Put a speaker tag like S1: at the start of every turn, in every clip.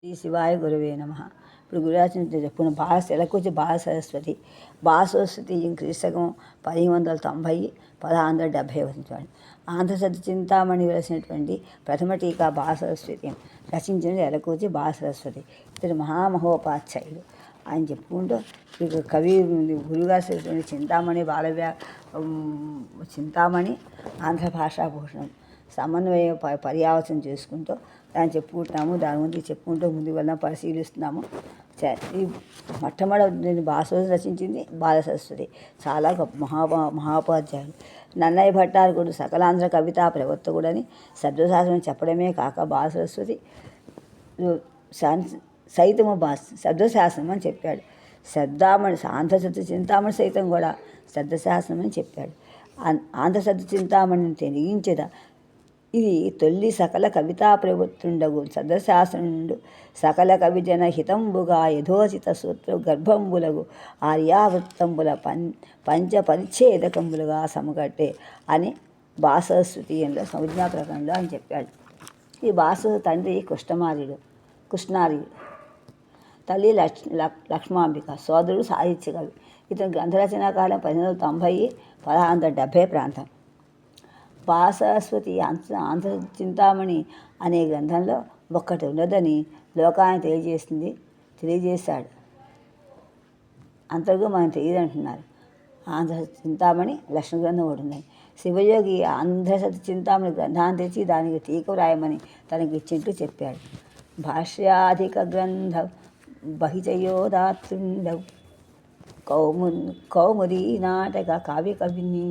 S1: శ్రీ శివాయ గురువే నమ. ఇప్పుడు గురురాజు చెప్పుకున్న ఎలకొచ్చి బాల సరస్వతి. బాల సరస్వతి క్రీస్తకం 1590 1670 వచ్చినటువంటి ఆంధ్రసతి చింతామణి వెలసినటువంటి ప్రథమ టీకా బాల సరస్వతి రచించిన ఎలకొచ్చి బాల సరస్వతి. ఇతడు మహామహోపాధ్యాయుడు. ఆయన చెప్పుకుంటూ ఇక కవి గురుగారు చింతామణి చింతామణి ఆంధ్ర భాషాభూషణం సమన్వయ పర్యావచనం చేసుకుంటూ దాన్ని చెప్పుకుంటున్నాము. దాని ముందు చెప్పుకుంటూ ముందు వల్ల పరిశీలిస్తున్నాము. ఈ మొట్టమొదటి భాష రచించింది బాల సరస్వతి. చాలా గొప్ప మహాోపాధ్యాయుడు. నన్నయ్య భట్టారకుడు సకలాంధ్ర కవితా ప్రవర్తకుడని శబ్దశాస్త్రం చెప్పడమే కాక బాల సరస్వతి సైతము శబ్దశాస్త్రం అని చెప్పాడు. శబ్దామణి ఆంధ్రశబ్ద చింతామణి సైతం కూడా శబ్దశాస్త్రం అని చెప్పాడు. ఆంధ్రశబ్ద చింతామణిని తెనిగించద ఇది తొల్లి సకల కవితా ప్రవృత్తుండగు శబ్దశాస్త్రుండు సకల కవిజన హితంబుగా యథోచిత సూత్ర గర్భంబులగు ఆర్యావృత్తంబుల పంచ పరిచ్ఛేదకంబులుగా సమగట్టే అని భాసరస్వతీయంలో సంజ్ఞా ప్రకరణలో అని చెప్పాడు. ఈ భాస తండ్రి కృష్ణార్యుడు, తల్లి లక్ష్మాంబిక, సోదరుడు సాహిత్య కవి. ఇతని గ్రంథరచనా కాలం 1590 1670 ప్రాంతం. బాల సరస్వతి ఆంధ్ర చింతామణి అనే గ్రంథంలో ఒక్కటి ఉన్నదని లోకాన్ని తెలియజేశాడు. అంతకు మనం తెలియదంటున్నారు. ఆంధ్ర చింతామణి లక్ష్మ గ్రంథం ఒకటి ఉన్నాయి. శివయోగి ఆంధ్ర చింతామణి గ్రంథాన్ని తెచ్చి దానికి టీక రాయమని తనకి ఇచ్చింటూ చెప్పాడు. భాష్యాధిక గ్రంథ బహిజయోదాత్రుండవు కౌముదీ నాటక కావ్య కవిని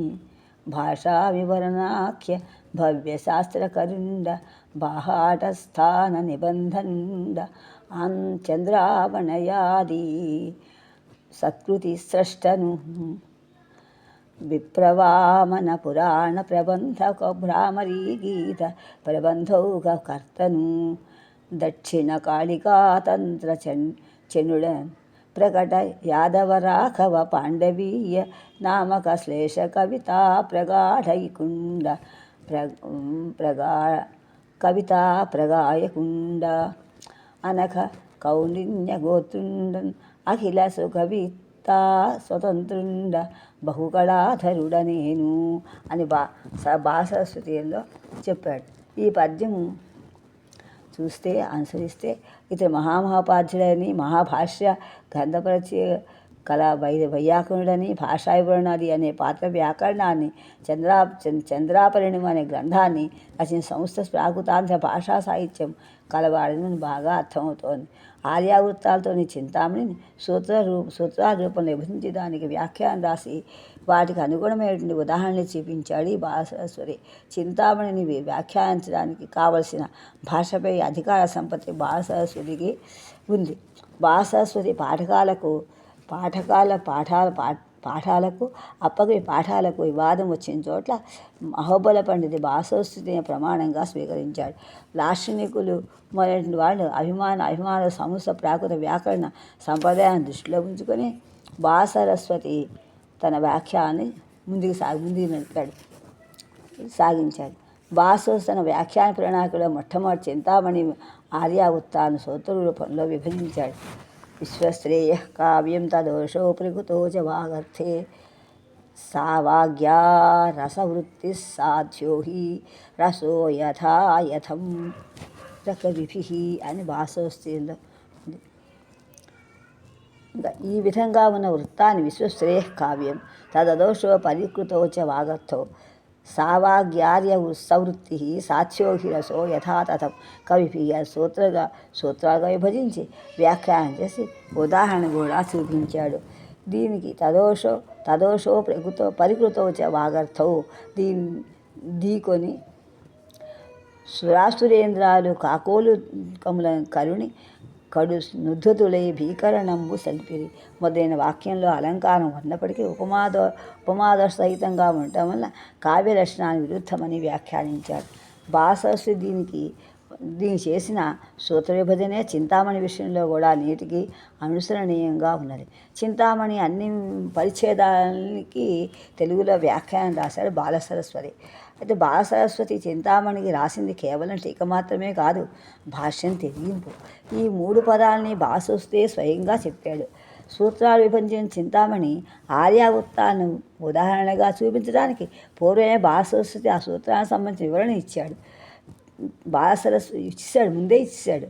S1: భాషా వివరణాఖ్య భవ్యశాస్త్రకరుండ బాహాటస్థాన నిబంధనుండ చంద్రావణయాది సత్కృతి స్రష్టను విప్రవామన పురాణ ప్రబంధక భ్రామరీ గీత ప్రబంధౌక కర్తను దక్షిణ కాళికాతంత్ర చెనుడ ప్రకట యాదవ రాఘవ పాండవీయ నామక శ్లేష కవితా ప్రగాఢైకుండ కవితా ప్రగాయకుండ అనక కౌండిన్య గోత్రుండన్ అఖిల సుకవితా స్వతంత్రుండ బహుకళాధరుడ నేను అని బాల సరస్వతిలో చెప్పాడు. ఈ పద్యము చూస్తే అనుసరిస్తే ఇతడు మహామహోపాధ్యాయుడని, మహాభాష్య గ్రంథపరిచయ కళా వైయాకరణుడని, భాషా వివరణాది అనే పాత్ర వ్యాకరణాన్ని, చంద్రాపరిణం అనే గ్రంథాన్ని రచన సంస్థ ప్రాకృతాంధ్ర భాషా సాహిత్యం కలవాడని బాగా అర్థమవుతోంది. ఆర్యావృత్తాలతోని చింతామణిని సూత్రాల రూపంలో విభజించి దానికి వ్యాఖ్యానం రాసి వాటికి అనుగుణమైనటువంటి ఉదాహరణలు చూపించాడు ఈ బాల సరస్వతి. చింతామణిని వ్యాఖ్యానించడానికి కావలసిన భాషపై అధికార సంపత్తి బాల సరస్వతికి ఉంది. బాల సరస్వతి పాఠాలకు అప్పగిరి పాఠాలకు వివాదం వచ్చిన చోట్ల అహోబల పండితుడు బాల సరస్వతిని ప్రమాణంగా స్వీకరించాడు. దార్శనికులు మొదలైన వాళ్ళు అభిమాన సంస్థ ప్రాకృత వ్యాకరణ సంప్రదాయాన్ని దృష్టిలో ఉంచుకొని బాల సరస్వతి తన వ్యాఖ్యాన్ని ముందుకు సాగించాడు. బాల సరస్వతి తన వ్యాఖ్యాన ప్రణాళికలో మొట్టమొదటి చింతామణి ఆర్యావృత్తాలను సూత్ర రూపంలో విభజించాడు. విశ్వశ్రేయ కావ్యం తదోషో ప్రకృతో చ వాగర్థే సా వాగ్యా రసవృత్తి సాధ్యో హి రసో యథాయథం కవిభి అని భాసోస్తిలో. ఈ విధంగా ఉన్న వృత్తాన్ని విశ్వశ్రేయ కావ్యం తదోషో పరికృతో చ వాగర్థో సావాగ్యార్య సవృత్తి సాధ్యోహి రసో యథాతథం కవిభి సూత్రాలుగా విభజించి వ్యాఖ్యానం చేసి ఉదాహరణ కూడా చూపించాడు. దీనికి తదోషో పరికృతో చ వాగర్థౌ దీకొని సురాసురేంద్రాలు కాకోలు కముల కరుణి కడు నుద్ధతులై భీకరణంబు సల్పిరి మొదలైన వాక్యంలో అలంకారం ఉన్నప్పటికీ ఉపమాదోష సహితంగా ఉండటం వల్ల కావ్య లక్షణానికి విరుద్ధమని వ్యాఖ్యానించాడు. బాల సరస్వతి దీని చేసిన సూత్ర విభజనే చింతామణి విషయంలో కూడా నేటికి అనుసరణీయంగా ఉన్నది. చింతామణి అన్ని పరిచ్ఛేదాలకి తెలుగులో వ్యాఖ్యానం రాశాడు బాల సరస్వతి. అయితే బాలసరస్వతి చింతామణికి రాసింది కేవలం టీక మాత్రమే కాదు, భాష్యం తెగింపు. ఈ 3 పదాలని బాసొస్తే స్వయంగా చెప్పాడు. సూత్రాలు విభజించిన చింతామణి ఆర్యావృత్తాలను ఉదాహరణగా చూపించడానికి పూర్వమే బాలసరస్వతి ఆ సూత్రానికి సంబంధించిన వివరణ ఇచ్చాడు. బాలసరస్వతి ఇచ్చేశాడు, ముందే ఇచ్చేశాడు,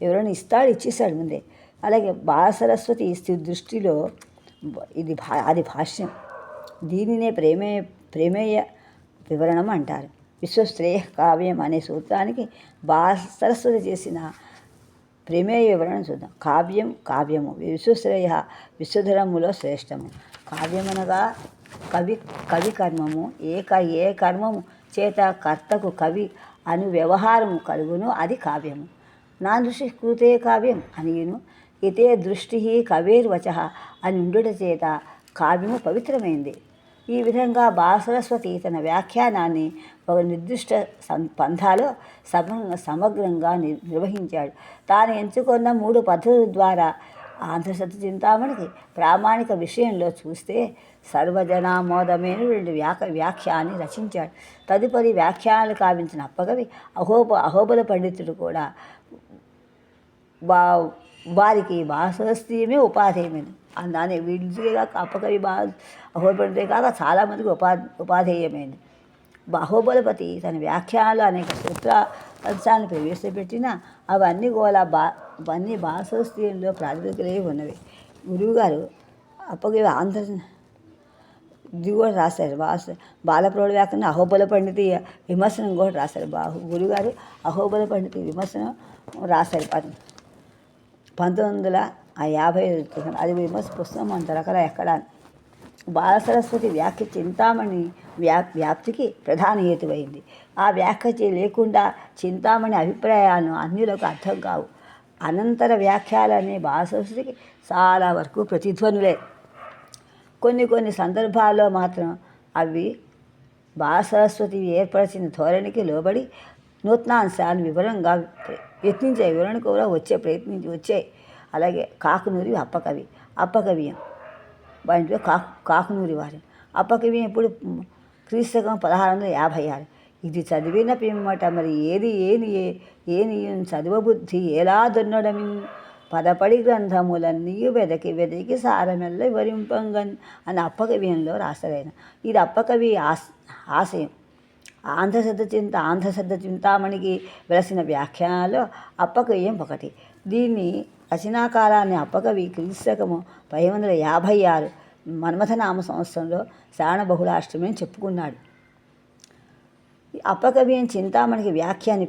S1: వివరణ ఇచ్చేశాడు ముందే. అలాగే బాలసరస్వతి దృష్టిలో అది భాష్యం. దీనినే ప్రమేయ వివరణం అంటారు. విశ్వశ్రేయ కావ్యం అనే సూత్రానికి బాలసరస్వతి చేసిన ప్రమేయ వివరణ చూద్దాం. కావ్యము విశ్వశ్రేయ విశ్వధరములో శ్రేష్టము. కావ్యమనగా కవి కర్మము. ఏ కర్మము చేత కర్తకు కవి అను వ్యవహారము కలుగును అది కావ్యము. నా దృష్టి కృతే కావ్యం అనియును, ఇతే దృష్టి కవేర్వచ అని ఉండుట చేత కావ్యము పవిత్రమైంది. ఈ విధంగా బాలసరస్వతి తన వ్యాఖ్యానాన్ని ఒక నిర్దిష్ట పంథాలో సమగ్రంగా నిర్వహించాడు. తాను ఎంచుకున్న 3 పద్ధతుల ద్వారా ఆంధ్రశత చింతామణికి ప్రామాణిక విషయంలో చూస్తే సర్వజనామోదమైన 2 వ్యాఖ్యాన్ని రచించాడు. తదుపరి వ్యాఖ్యానాలు కావించిన అప్పకవి అహోబల పండితుడు కూడా వారికి బాలసరస్వతీయమే ఉపాధేయమైనది. దాని వీళ్ళే కాక అప్పకవి అహోబలపతితే కాక చాలామందికి ఉపాధేయమైంది. అహోబలపతి తన వ్యాఖ్యానాలు అనేక సూత్ర అంశాలను ప్రవేశపెట్టినా అవన్నీ కూడా అవన్నీ బాలసరస్వతీయంలో ప్రాతిపదికలే ఉన్నవి. గురువుగారు అప్పకవి ఇది కూడా రాశారు. బాలప్రౌఢ వ్యాఖ్యానం అహోబల పండితి విమర్శనం కూడా రాశారు. గురుగారు అహోబల పండితి విమర్శనం రాశారు 1950. అది విమర్శ పుస్తకం అంత రకాల ఎక్కడ. బాలసరస్వతి వ్యాఖ్య చింతామణి వ్యాప్తికి ప్రధాన హేతువైంది. ఆ వ్యాఖ్య లేకుండా చింతామణి అభిప్రాయాలను అన్యులకు అర్థం కావు. అనంతర వ్యాఖ్యలనే బాలసరస్వతికి చాలా వరకు ప్రతిధ్వనులే. కొన్ని సందర్భాల్లో మాత్రం అవి బాలసరస్వతి ఏర్పరిచిన ధోరణికి లోబడి నూతనాంశాన్ని వివరంగా వివరణ కూడా వచ్చాయి. అలాగే కాకునూరి అప్పకవియం వాటిలో కాకునూరి వారి అప్పకవియం ఇప్పుడు క్రీస్తకం 1656. ఇది చదివిన పిమ్మట మరి ఏని చదువబుద్ధి ఎలా దున్నడమిన్ పదపడి గ్రంథములన్నీయు వెదకి సారమెల్ల వివరింపంగన్ అని అప్పకవ్యంలో రాసరైన. ఇది అప్పకవి ఆశయం. ఆంధ్రశబ్ద చింతామణికి వెలసిన వ్యాఖ్యానాల్లో అప్పకవ్యం ఒకటి. దీన్ని రచనాకాలాన్ని అప్పకవి క్రీస్తకము 556 మన్మథనామ సంవత్సరంలో శ్రావణ బహుళాష్టమి అని చెప్పుకున్నాడు. అప్పకవ్యం చింతామణికి వ్యాఖ్యాని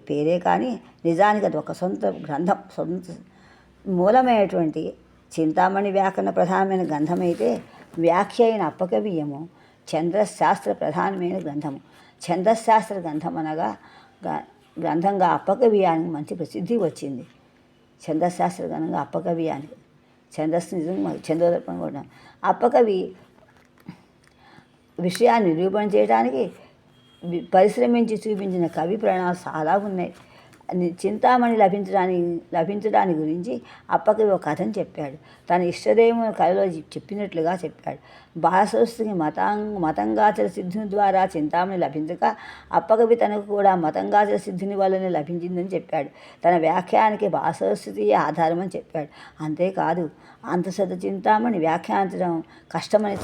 S1: పేరే కానీ నిజానికి అది ఒక సొంత గ్రంథం. మూలమైనటువంటి చింతామణి వ్యాకరణ ప్రధానమైన గ్రంథమైతే వ్యాఖ్య అయిన అప్పకవ్యము ఛందశాస్త్ర ప్రధానమైన గ్రంథము. ఛందశాస్త్ర గ్రంథం అనగా గ్రంథంగా అప్పకవ్యానికి మంచి ప్రసిద్ధి వచ్చింది. ఛందశాస్త్ర గ్రంథంగా అప్పకవ్యానికి ఛందస్సు నిజంగా ఛందోదర్పణ కూడా. అప్పకవి విషయాన్ని నిరూపణ చేయడానికి పరిశ్రమించి చూపించిన కవి ప్రణాళాలు చాలా ఉన్నాయి. చింతామణి లభించడానికి గురించి అప్పకవి ఒక కథను చెప్పాడు. తన ఇష్టదైవం కథలో చెప్పినట్లుగా చెప్పాడు. బాలసరస్వతికి మతంగాచర సిద్ధుని ద్వారా చింతామణి లభించక అప్పకవి తనకు కూడా మతంగాచర సిద్ధుని వల్లనే లభించిందని చెప్పాడు. తన వ్యాఖ్యానానికి బాలసరస్వతియే ఆధారమని చెప్పాడు. అంతేకాదు అంతశత చింతామణి వ్యాఖ్యానించడం కష్టమని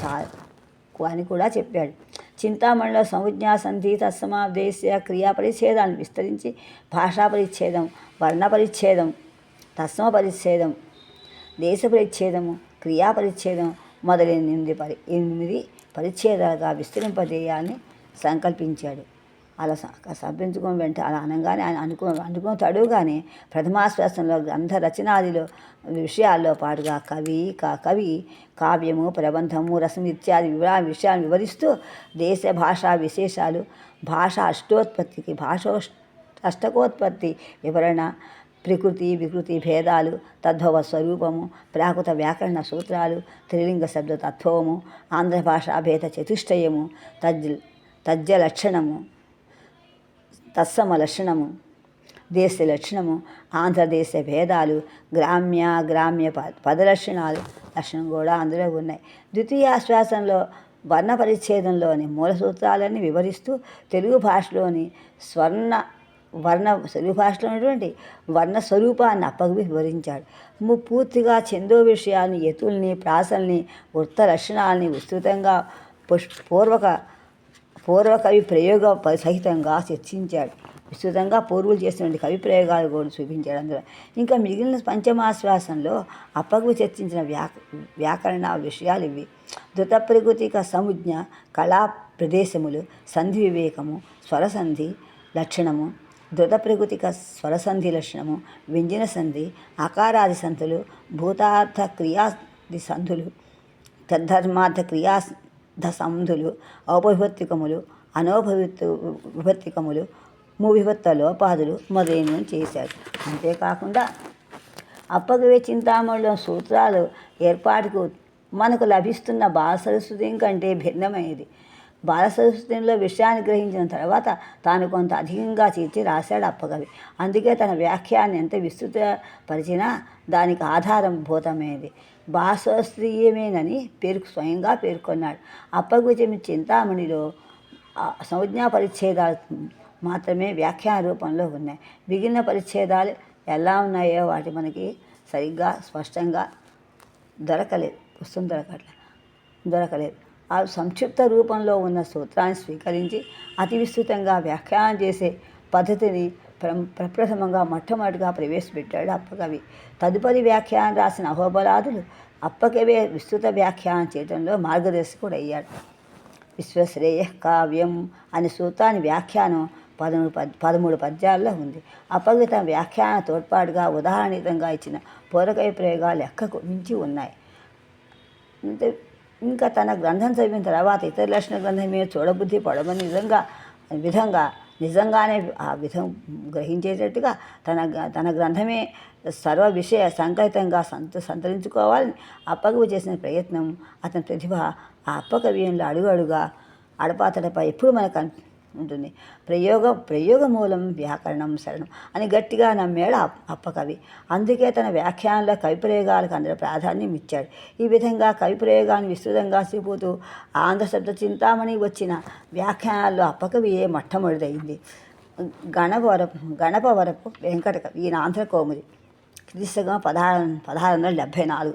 S1: అని కూడా చెప్పాడు. చింతామణిలో సంజ్ఞా సంధి తత్సమాదేశ్య క్రియా పరిచ్ఛేదాన్ని విస్తరించి భాషా పరిచ్ఛేదం, వర్ణ పరిచ్ఛేదం, తత్సమ పరిచ్ఛేదం, దేశ పరిచ్ఛేదము, క్రియా పరిచ్ఛేదం మొదలైన 8 పరిచ్ఛేదాలుగా విస్తరింపజేయాలని సంకల్పించాడు. అలా సంపించుకొని వెంట అలా అనగానే ఆయన అనుకున్న తడుగానే ప్రథమాశ్వాసంలో గ్రంథ రచనాదిలో విషయాల్లో పాటుగా కవి కావ్యము, ప్రబంధము, రసం ఇత్యాది విషయాలను వివరిస్తూ దేశ భాషా విశేషాలు, అష్టకోత్పత్తి వివరణ, ప్రకృతి వికృతి భేదాలు, తద్భవ స్వరూపము, ప్రాకృత వ్యాకరణ సూత్రాలు, త్రిలింగ శబ్ద తత్వము, ఆంధ్ర భాషా భేద చతుష్టయము, తజ్జ లక్షణము, తత్సమ లక్షణము, దేశ లక్షణము, ఆంధ్రదేశ భేదాలు, గ్రామ్య పద లక్షణం కూడా అందులో ఉన్నాయి. ద్వితీయాశ్వాసంలో వర్ణ పరిచ్ఛేదంలోని మూల సూత్రాలన్నీ వివరిస్తూ తెలుగు భాషలోని తెలుగు భాషలో ఉన్నటువంటి వర్ణ స్వరూపాన్ని అప్పకవి వివరించాడు. పూర్తిగా ఛందో విషయాన్ని, యతుల్ని, ప్రాసల్ని, వృత్త లక్షణాలని విస్తృతంగా పూర్వకవి ప్రయోగ సహితంగా చర్చించాడు. విస్తృతంగా పూర్వులు చేసినటువంటి కవి ప్రయోగాలు కూడా చూపించాడు అందులో. ఇంకా మిగిలిన పంచమాశ్వాసంలో అప్పకవి చర్చించిన వ్యాకరణ విషయాలు ఇవి: ధృత ప్రకృతిక సముజ్ఞ, కళా ప్రదేశములు, సంధి వివేకము, స్వరసంధి లక్షణము, ధృత ప్రకృతిక స్వరసంధి లక్షణము, వ్యంజన సంధి, అకారాది సంధులు, భూతార్థ క్రియాది సంధులు, తద్ధర్మార్థ క్రియాధ సంధులు, ఔపవిభక్తికములు, విభక్తికములు, విభక్త లోపాదులు మొదలైనవి చేశాడు. అంతేకాకుండా అప్పకవే చింతామణిలో సూత్రాలు ఏర్పాటుకు మనకు లభిస్తున్న బాలసరస్వతం కంటే భిన్నమైనది. బాలసరస్వతంలో విషయాన్ని గ్రహించిన తర్వాత తాను కొంత అధికంగా చేర్చి రాశాడు అప్పకవి. అందుకే తన వ్యాఖ్యాన్ని ఎంత విస్తృతపరిచినా దానికి ఆధారం భూతమైనది, బాలశాస్త్రీయమేనని స్వయంగా పేర్కొన్నాడు. అప్పకవి చింతామణిలో సంజ్ఞా పరిచ్ఛేదాలు మాత్రమే వ్యాఖ్యాన రూపంలో ఉన్నాయి. మిగిలిన పరిచ్ఛేదాలు ఎలా ఉన్నాయో వాటి మనకి సరిగ్గా స్పష్టంగా దొరకలేదు. ఆ సంక్షిప్త రూపంలో ఉన్న సూత్రాన్ని స్వీకరించి అతి విస్తృతంగా వ్యాఖ్యానం చేసే పద్ధతిని ప్రప్రథమంగా మొట్టమొదటిగా ప్రవేశపెట్టాడు అప్పకవి. తదుపరి వ్యాఖ్యానం రాసిన అహోబలాదులు అప్పకవే విస్తృత వ్యాఖ్యానం చేయడంలో మార్గదర్శకుడు అయ్యాడు. విశ్వశ్రేయ కావ్యం అనే సూత్రాన్ని వ్యాఖ్యానం 13 పద్యాల్లో ఉంది. అప్పకవి తన వ్యాఖ్యాన తోడ్పాటుగా ఉదాహరణితంగా ఇచ్చిన పూర్వకవి ప్రయోగాలు లెక్కకు మించి ఉన్నాయి. ఇంకా తన గ్రంథం చదివిన తర్వాత ఇతర లక్షణ గ్రంథం మీద చూడబుద్ధి పడమని నిజంగానే ఆ విధం గ్రహించేటట్టుగా తన గ్రంథమే సర్వ విషయ సంకలితంగా సంతరించుకోవాలని అప్పకవి చేసిన ప్రయత్నం, అతని ప్రతిభ ఆ అప్పకవ్యంలో అడుగడుగా అడపాతడపై ఎప్పుడు మనకు ఉంటుంది. ప్రయోగ మూలం వ్యాకరణం శరణం అని గట్టిగా నమ్మాడు అప్పకవి. అందుకే తన వ్యాఖ్యానంలో కవి ప్రయోగాలకు అందరూ ప్రాధాన్యం ఇచ్చాడు. ఈ విధంగా కవి ప్రయోగాన్ని విస్తృతంగా చూపుతూ ఆంధ్ర శబ్ద చింతామణి వచ్చిన వ్యాఖ్యానాల్లో అప్పకవియే మొట్టమొదటిదైంది. గణపవరపు వెంకటకవి, ఈయన ఆంధ్ర కౌముది, క్రీస్తుగా 1674.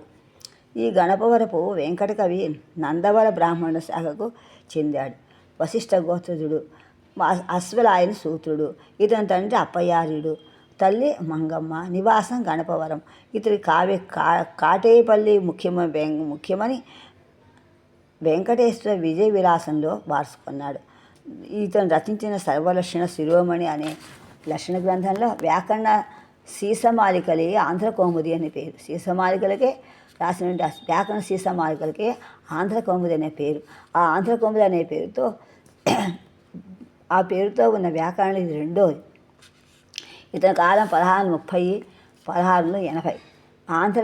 S1: ఈ గణపవరపు వెంకటకవి నందవర బ్రాహ్మణ శాఖకు చెందాడు. వశిష్ఠ గోత్రజుడు, అశ్వలాయన సూత్రుడు. ఇతని తండ్రి అప్పయార్యుడు, తల్లి మంగమ్మ. నివాసం గణపవరం. ఇతడి కాటేపల్లి ముఖ్యమని వెంకటేశ్వర విజయ విలాసంలో వార్చుకున్నాడు. ఇతను రచించిన సర్వలక్షణ శిరోమణి అనే లక్షణ గ్రంథంలో వ్యాకరణ సీసమాలికలే ఆంధ్ర కౌముది అనే పేరు. సీసమాలికలకే రాసినటువంటి వ్యాకరణ సీసమాలికలకే ఆంధ్ర కౌముది అనే పేరు. ఆ ఆంధ్ర కౌముది అనే పేరుతో ఉన్న వ్యాకరణ ఇది రెండోది. ఇతని కాలం 1630, 1680. ఆంధ్ర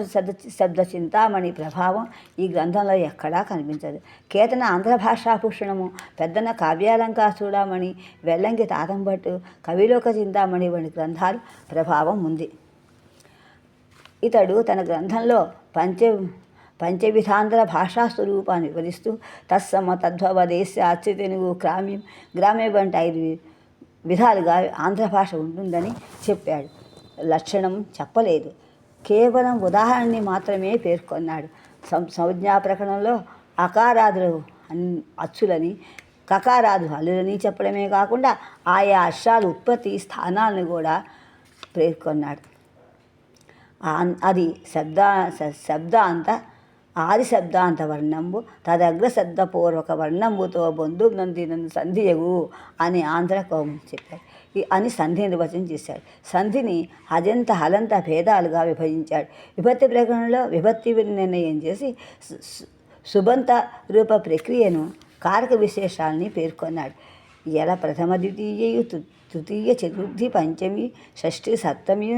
S1: శబ్ద చింతామణి ప్రభావం ఈ గ్రంథంలో ఎక్కడా కనిపించదు. కేతన ఆంధ్ర భాషాభూషణము, పెద్దన కావ్యాలంకార చూడామణి, వెల్లంకి తాతంబట్టు, కవిలోక చింతామణి వంటి గ్రంథాలు ప్రభావం ఉంది. ఇతడు తన గ్రంథంలో పంచవిధాంధ్ర భాషాస్వరూపాన్ని వివరిస్తూ తత్సమ తద్భవ దేశ అచ్చు తెలుగు గ్రామ్య వంటి 5 విధాలుగా ఆంధ్ర భాష ఉంటుందని చెప్పాడు. లక్షణం చెప్పలేదు, కేవలం ఉదాహరణని మాత్రమే పేర్కొన్నాడు. సంజ్ఞా ప్రకరణంలో అకారాదులు అచ్చులని, కకారాదు హల్లులని చెప్పడమే కాకుండా ఆయా అక్షరాలు ఉత్పత్తి స్థానాలను కూడా పేర్కొన్నాడు. అది శబ్దాంత ఆది శబ్దాంత వర్ణంబు తదగ్ర శబ్దపూర్వక వర్ణంబుతో బొందు నందినను సంధియగు అని ఆంధ్ర కౌముది చెప్పాడు. అని సంధి నిర్వచనం చేశాడు. సంధిని హజంత హలంత భేదాలుగా విభజించాడు. విభక్తి ప్రకరణలో విభక్తి నిర్ణయం చేసి సుబంత రూప ప్రక్రియను, కారక విశేషాలని పేర్కొన్నాడు. ఎలా ప్రథమ ద్వితీయయు తృతీయ చతుర్థి పంచమి షష్ఠి సప్తమి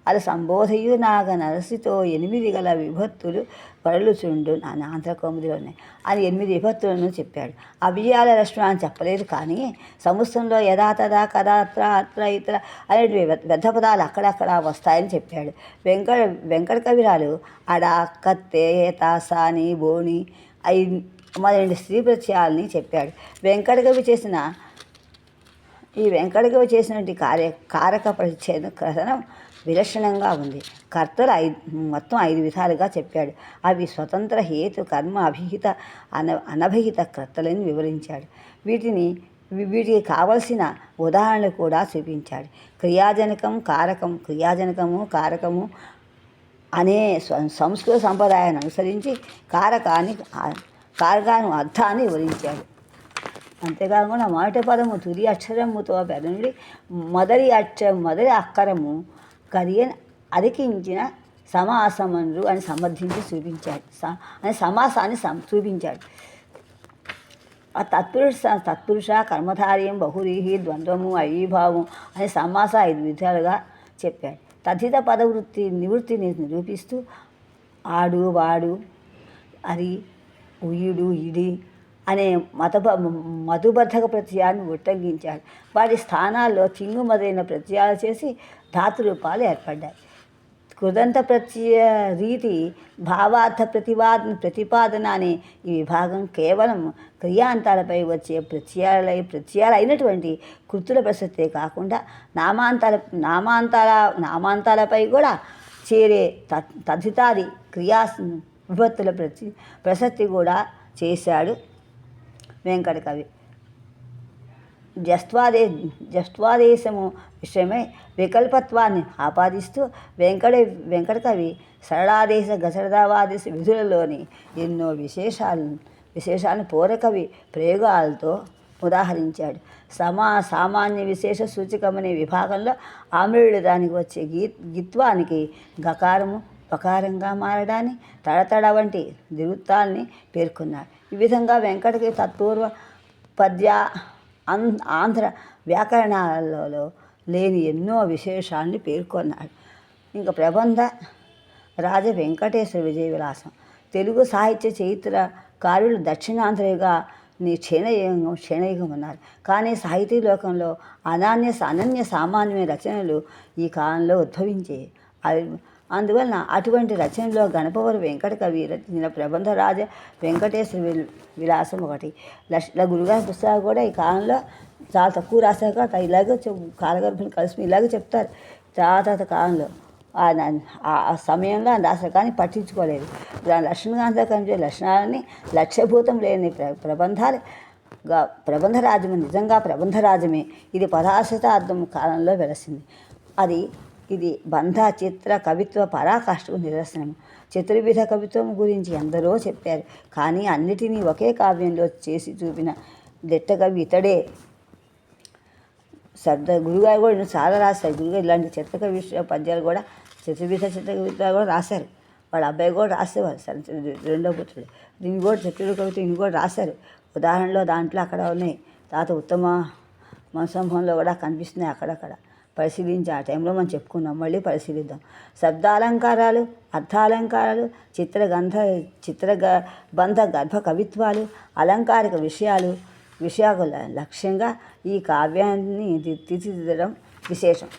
S1: అలా సంబోధయు నాగ నరసితో 8 గల విభక్తులు పరలుచుండు అని ఆంధ్ర కౌముదిలోనే అని 8 విభక్తులను చెప్పాడు. అభియాల రష్మ అని చెప్పలేదు, కానీ సముద్రంలో యథా తదా కదా అత్ర అత్ర ఇతర అనేటివి వ్యర్థ పదాలు అక్కడక్కడ వస్తాయని చెప్పాడు. వెంకట కవిరాలు అడ, కత్తె, తాసాని, బోని మొదలైన స్త్రీ ప్రత్యయాలని చెప్పాడు. వెంకటకవి చేసిన చేసినటువంటి కారక పరిచ్ఛేద కథనం విలక్షణంగా ఉంది. కర్తలు మొత్తం 5 విధాలుగా చెప్పాడు. అవి స్వతంత్ర, హేతు, కర్మ, అభిహిత, అనభిహిత కర్తలని వివరించాడు. వీటికి కావలసిన ఉదాహరణలు కూడా చూపించాడు. క్రియాజనకము కారకము అనే సంస్కృత సంప్రదాయాన్ని అనుసరించి కారకాన్ని అర్థాన్ని వివరించాడు. అంతేకాకుండా మొదటి పదము తుది అక్షరముతో పెదనుడి మొదటి అక్కరము కరియన్ అరికించిన సమాసమనుడు అని సమర్థించి చూపించాడు. సమాసాన్ని చూపించాడు. తత్పురుష కర్మధార్యం బహురీహి ద్వంద్వము అయీభావం అనే సమాస 5 విధాలుగా చెప్పాడు. తథిత పదవృత్తి నివృత్తిని నిరూపిస్తూ ఆడు వాడు అరి ఉయుడు ఇడి అనే మధుబద్ధక ప్రత్యయాన్ని ఉట్టంకించాడు. వాటి స్థానాల్లో తింగు మొదలైన ప్రత్యయాలు చేసి ధాతురూపాలు ఏర్పడ్డాయి. కృదంత ప్రత్యయ రీతి భావార్థ ప్రతిపాదన అనే ఈ విభాగం కేవలం క్రియాంతాలపై వచ్చే ప్రత్యయాలైనటువంటి కృతుల ప్రసక్తే కాకుండా నామాంతాలపై కూడా చేరే తదితాది క్రియా విభక్తుల ప్రసక్తి కూడా చేశాడు వెంకటకవి. జస్త్వాదేశము విషయమై వికల్పత్వాన్ని ఆపాదిస్తూ వెంకటకవి సరళాదేశ గసరదావాదేశ విధులలోని ఎన్నో విశేషాలను పూర్వకవి ప్రయోగాలతో ఉదాహరించాడు. సామాన్య విశేష సూచకమనే విభాగంలో ఆమ్రేయుడు దానికి వచ్చే గిత్వానికి గకారము పకారంగా మారడాన్ని తడతడ వంటి దిరుత్తాల్ని పేర్కొన్నాడు. ఈ విధంగా వెంకటకవి తత్పూర్వ పద్య ఆంధ్ర వ్యాకరణాలలో లేని ఎన్నో విశేషాన్ని పేర్కొన్నాడు. ఇంకా ప్రబంధ రాజ వెంకటేశ్వర విజయ విలాసం తెలుగు సాహిత్య చరిత్రకారులు దక్షిణాంధ్రగా క్షీణయుగం అన్నారు. కానీ సాహితీ లోకంలో అనన్య సామాన్యమైన రచనలు ఈ కాలంలో ఉద్భవించాయి. అందువలన అటువంటి రచనలో గణపవరం వెంకటకవి రచించిన ప్రబంధరాజ వెంకటేశ్వర విలాసం ఒకటి. గురుగారి పుస్తకాలు కూడా ఈ కాలంలో చాలా తక్కువ రాశాక ఇలాగే కాలగర్భులు కలిసి ఇలాగే చెప్తారు. తర్వాత కాలంలో ఆ సమయంలో ఆయన రాశారు, కానీ పట్టించుకోలేదు. లక్ష్మీకాంత కనిపించే లక్షణాలని లక్ష్యభూతం లేని ప్రబంధరాజమే నిజంగా ప్రబంధరాజమే. ఇది 16వ శతాబ్దం కాలంలో వెలసింది. ఇది బంధ చిత్ర కవిత్వ పరాకాష్ఠకు నిదర్శనము. చతుర్విధ కవిత్వం గురించి ఎందరో చెప్పారు, కానీ అన్నిటినీ ఒకే కావ్యంలో చేసి చూపిన దిట్టకవి ఇతడే. గురుగారు కూడా చాలా రాశారు. గురుగారు ఇలాంటి చిత్రకవి పద్యాలు కూడా చతుర్విధ చిత్రకవిత్వాలు కూడా రాశారు. వాళ్ళ అబ్బాయి కూడా రాసేవారు, రెండో పుత్రుడు. దీన్ని కూడా చతుర్విధ కవిత్వం ఇన్ని కూడా రాశారు. ఉదాహరణలో దాంట్లో అక్కడ ఉన్నాయి. తర్వాత ఉత్తమ మనసంభంలో కూడా కనిపిస్తున్నాయి అక్కడక్కడ. పరిశీలించి ఆ టైంలో మనం చెప్పుకున్నాం, మళ్ళీ పరిశీలిద్దాం. శబ్దాలంకారాలు, అర్థాలంకారాలు, బంధ గర్భ కవిత్వాలు, అలంకారిక విషయాల లక్ష్యంగా ఈ కావ్యాన్ని తీర్చిదిద్దడం విశేషం.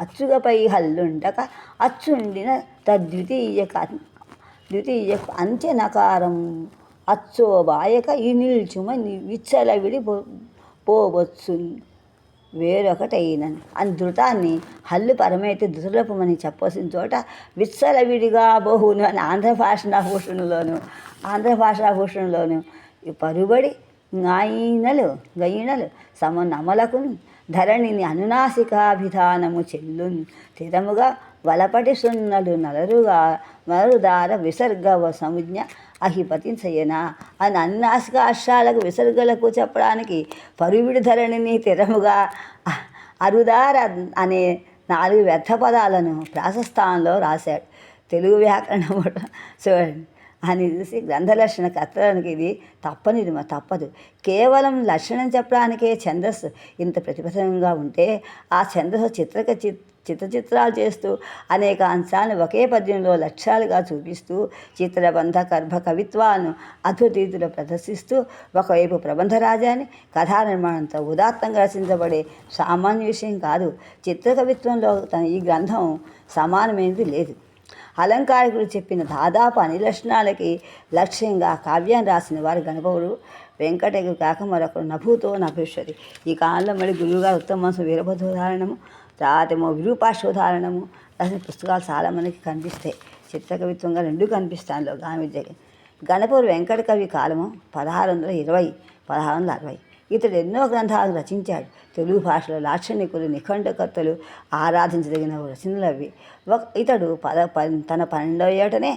S1: అచ్చుగపై హల్లుండక అచ్చుండిన ద్వితీయ అంత్యనకారం అచ్చోబాయక ఈ నిల్చుమ విచ్చలవిడి పోవచ్చు వేరొకటైనని అని ధృతాన్ని హల్లు పరమైతే దుర్లభమని చెప్పవలసిన చోట విత్సలవిడిగా బహును అని ఆంధ్రభాషాభూషణలోను పరుబడి గయినలు సమనమలకును ధరణిని అనునాసికాభిధానము చెల్లును స్థిరముగా వలపటి సున్నలు నలుదార విసర్గ సంజ్ఞ అహిపతించయనా అని అనునాసిక అక్షరాలకు విసర్గలకు చెప్పడానికి పరువిడి ధరణిని స్థిరముగా అరుదార అనే 4 వ్యర్థ పదాలను ప్రాసస్థానంలో రాశాడు. తెలుగు వ్యాకరణం చూడండి అని చూసి గ్రంథలక్షణ కర్తడానికి ఇది తప్పదు. కేవలం లక్షణం చెప్పడానికే ఛందస్సు ఇంత ప్రతిపదంగా ఉంటే ఆ ఛందస్సు చిత్రచిత్రాలు చేస్తూ అనేక అంశాలను ఒకే పద్యంలో లక్ష్యాలుగా చూపిస్తూ చిత్రబంధ గర్భ కవిత్వాలను అద్భుత రీతిలో ప్రదర్శిస్తూ ఒకవైపు ప్రబంధరాజాన్ని కథా నిర్మాణంతో ఉదాత్తంగా రచించబడే సామాన్య విషయం కాదు. చిత్రకవిత్వంలో ఈ గ్రంథం సమానమైనది లేదు. అలంకారికుడు చెప్పిన దాదాపు అన్ని లక్షణాలకి లక్ష్యంగా కావ్యాన్ని రాసిన వారు గణపవుడు వెంకటగిరి కాక మరొకరు నభూతో నభవిష్యతి. ఈ కాలంలో మళ్ళీ గురువుగారు ఉత్తమ వీరభద్రోదాహరణము, తర్వాతేమో విరూపాక్షోదాహరణము రాసిన పుస్తకాలు చాలామందికి కనిపిస్తాయి. చిత్రకవిత్వంగా రెండు కనిపిస్తాయి. అందులో గామిద్యకి గణపూర్ వెంకట కవి కాలము 1620 1660. ఇతడు ఎన్నో గ్రంథాలు రచించాడు. తెలుగు భాషలో లాక్షణికులు నిఖండకర్తలు ఆరాధించదగిన రచనలు అవి. ఇతడు తన 12వ ఏటనే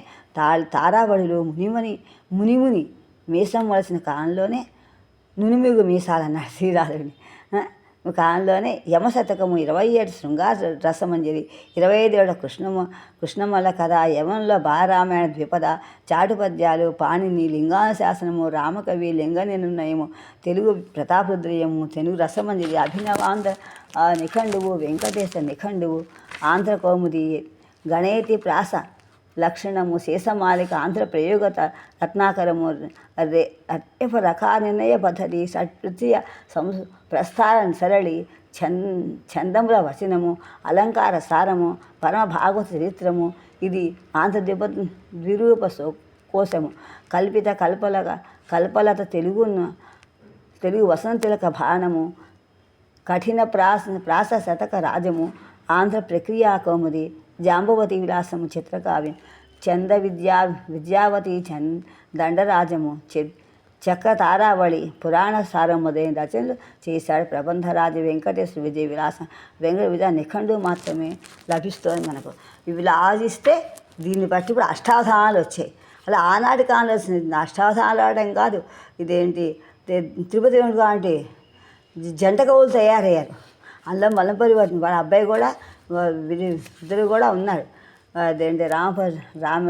S1: తారాబడిలో మునిముని మీసం వలసిన కాలంలోనే నునిమిగు మీసాలన్నాడు శ్రీరాధుడిని. కాలంలోనే యమశతకము 27 శృంగార రసమంజరి 25 కృష్ణమల్ల కథ, యమంలో బాలరామాయణ ద్విపద, చాటుపద్యాలు, పాణిని లింగానుశాసనము, రామకవి లింగ నిర్ణయము, తెలుగు ప్రతాపరుద్రయము, తెలుగు రసమంజరి, అభినవాంధ్ర నిఖండువు, వెంకటేశ నిఖండువు, ఆంధ్ర కౌముది, గణేతి ప్రాస లక్షణము, శేషమాలిక, ఆంధ్ర ప్రయోగత రత్నాకరము, రకా నిర్ణయ పద్ధతి, షట్పృత్య ప్రస్థాన సరళి, ఛందముల వచనము, అలంకార సారము, పరమ భాగవత చరిత్రము. ఇది ఆంధ్ర ద్విరూప కోశము, కల్పిత కల్పలత తెలుగు వసంతిలక భాణము, కఠిన ప్రాస శతక రాజము, ఆంధ్ర ప్రక్రియా కౌముది, జాంబవతి విలాసము చిత్రకావ్యం, చంద విద్యావతి దండరాజము, చక్ర తారావళి, పురాణ సారం మొదలైన రచనలు చేశాడు. ప్రబంధరాజు వెంకటేశ్వర విజయ విలాసం, వెంకట విజయ నిఖండు మాత్రమే లభిస్తోంది మనకు. ఇవి లాజిస్తే దీన్ని బట్టి ఇప్పుడు అష్టావధానాలు వచ్చాయి. అలా ఆనాటి కాలంలో వచ్చింది. అష్టావధానాలు ఆడడం కాదు, ఇదేంటి తిరుపతి అంటే జంట కవులు తయారయ్యారు. అందులో మలంపరివర్తన వాళ్ళ అబ్బాయి కూడా ఇద్దరు కూడా ఉన్నారు. అదేంటి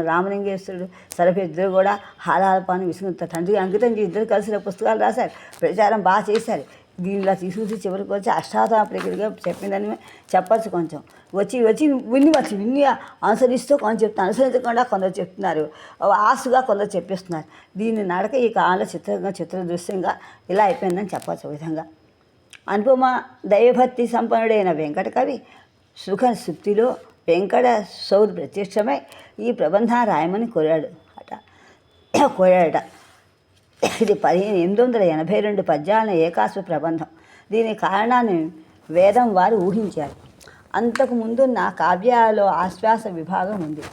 S1: రామలింగేశ్వరుడు సరఫీ ఇద్దరు కూడా హాలాల్పాన్ని విసుగుత తండ్రికి అంకితం చేసి ఇద్దరు కలిసి పుస్తకాలు రాశారు. ప్రచారం బాగా చేశారు. దీనిలా తీసుకొచ్చి చివరికి వచ్చి అష్టావధాన ప్రక్రియగా చెప్పిందని చెప్పచ్చు. కొంచెం వచ్చి విన్ని అనుసరిస్తూ కొంచెం చెప్తున్నారు, అనుసరించకుండా కొందరు చెప్తున్నారు, ఆశగా కొందరు చెప్పిస్తున్నారు. దీన్ని నడక ఈ కాలంలో చిత్రదృశ్యంగా ఇలా అయిపోయిందని చెప్పచ్చు. విధంగా అనుపమ దైవభక్తి సంపన్నుడైన వెంకట కవి సుఖ సుప్తిలో వెంకట సౌరు ప్రత్యక్షమై ఈ ప్రబంధం రాయమని కోరాడట. ఇది 1882 పద్యాల ఏకాశ్వ ప్రబంధం. దీని కారణాన్ని వేదం వారు ఊహించారు. అంతకుముందు నా కావ్యాలలో ఆశ్వాస విభాగం ఉంది,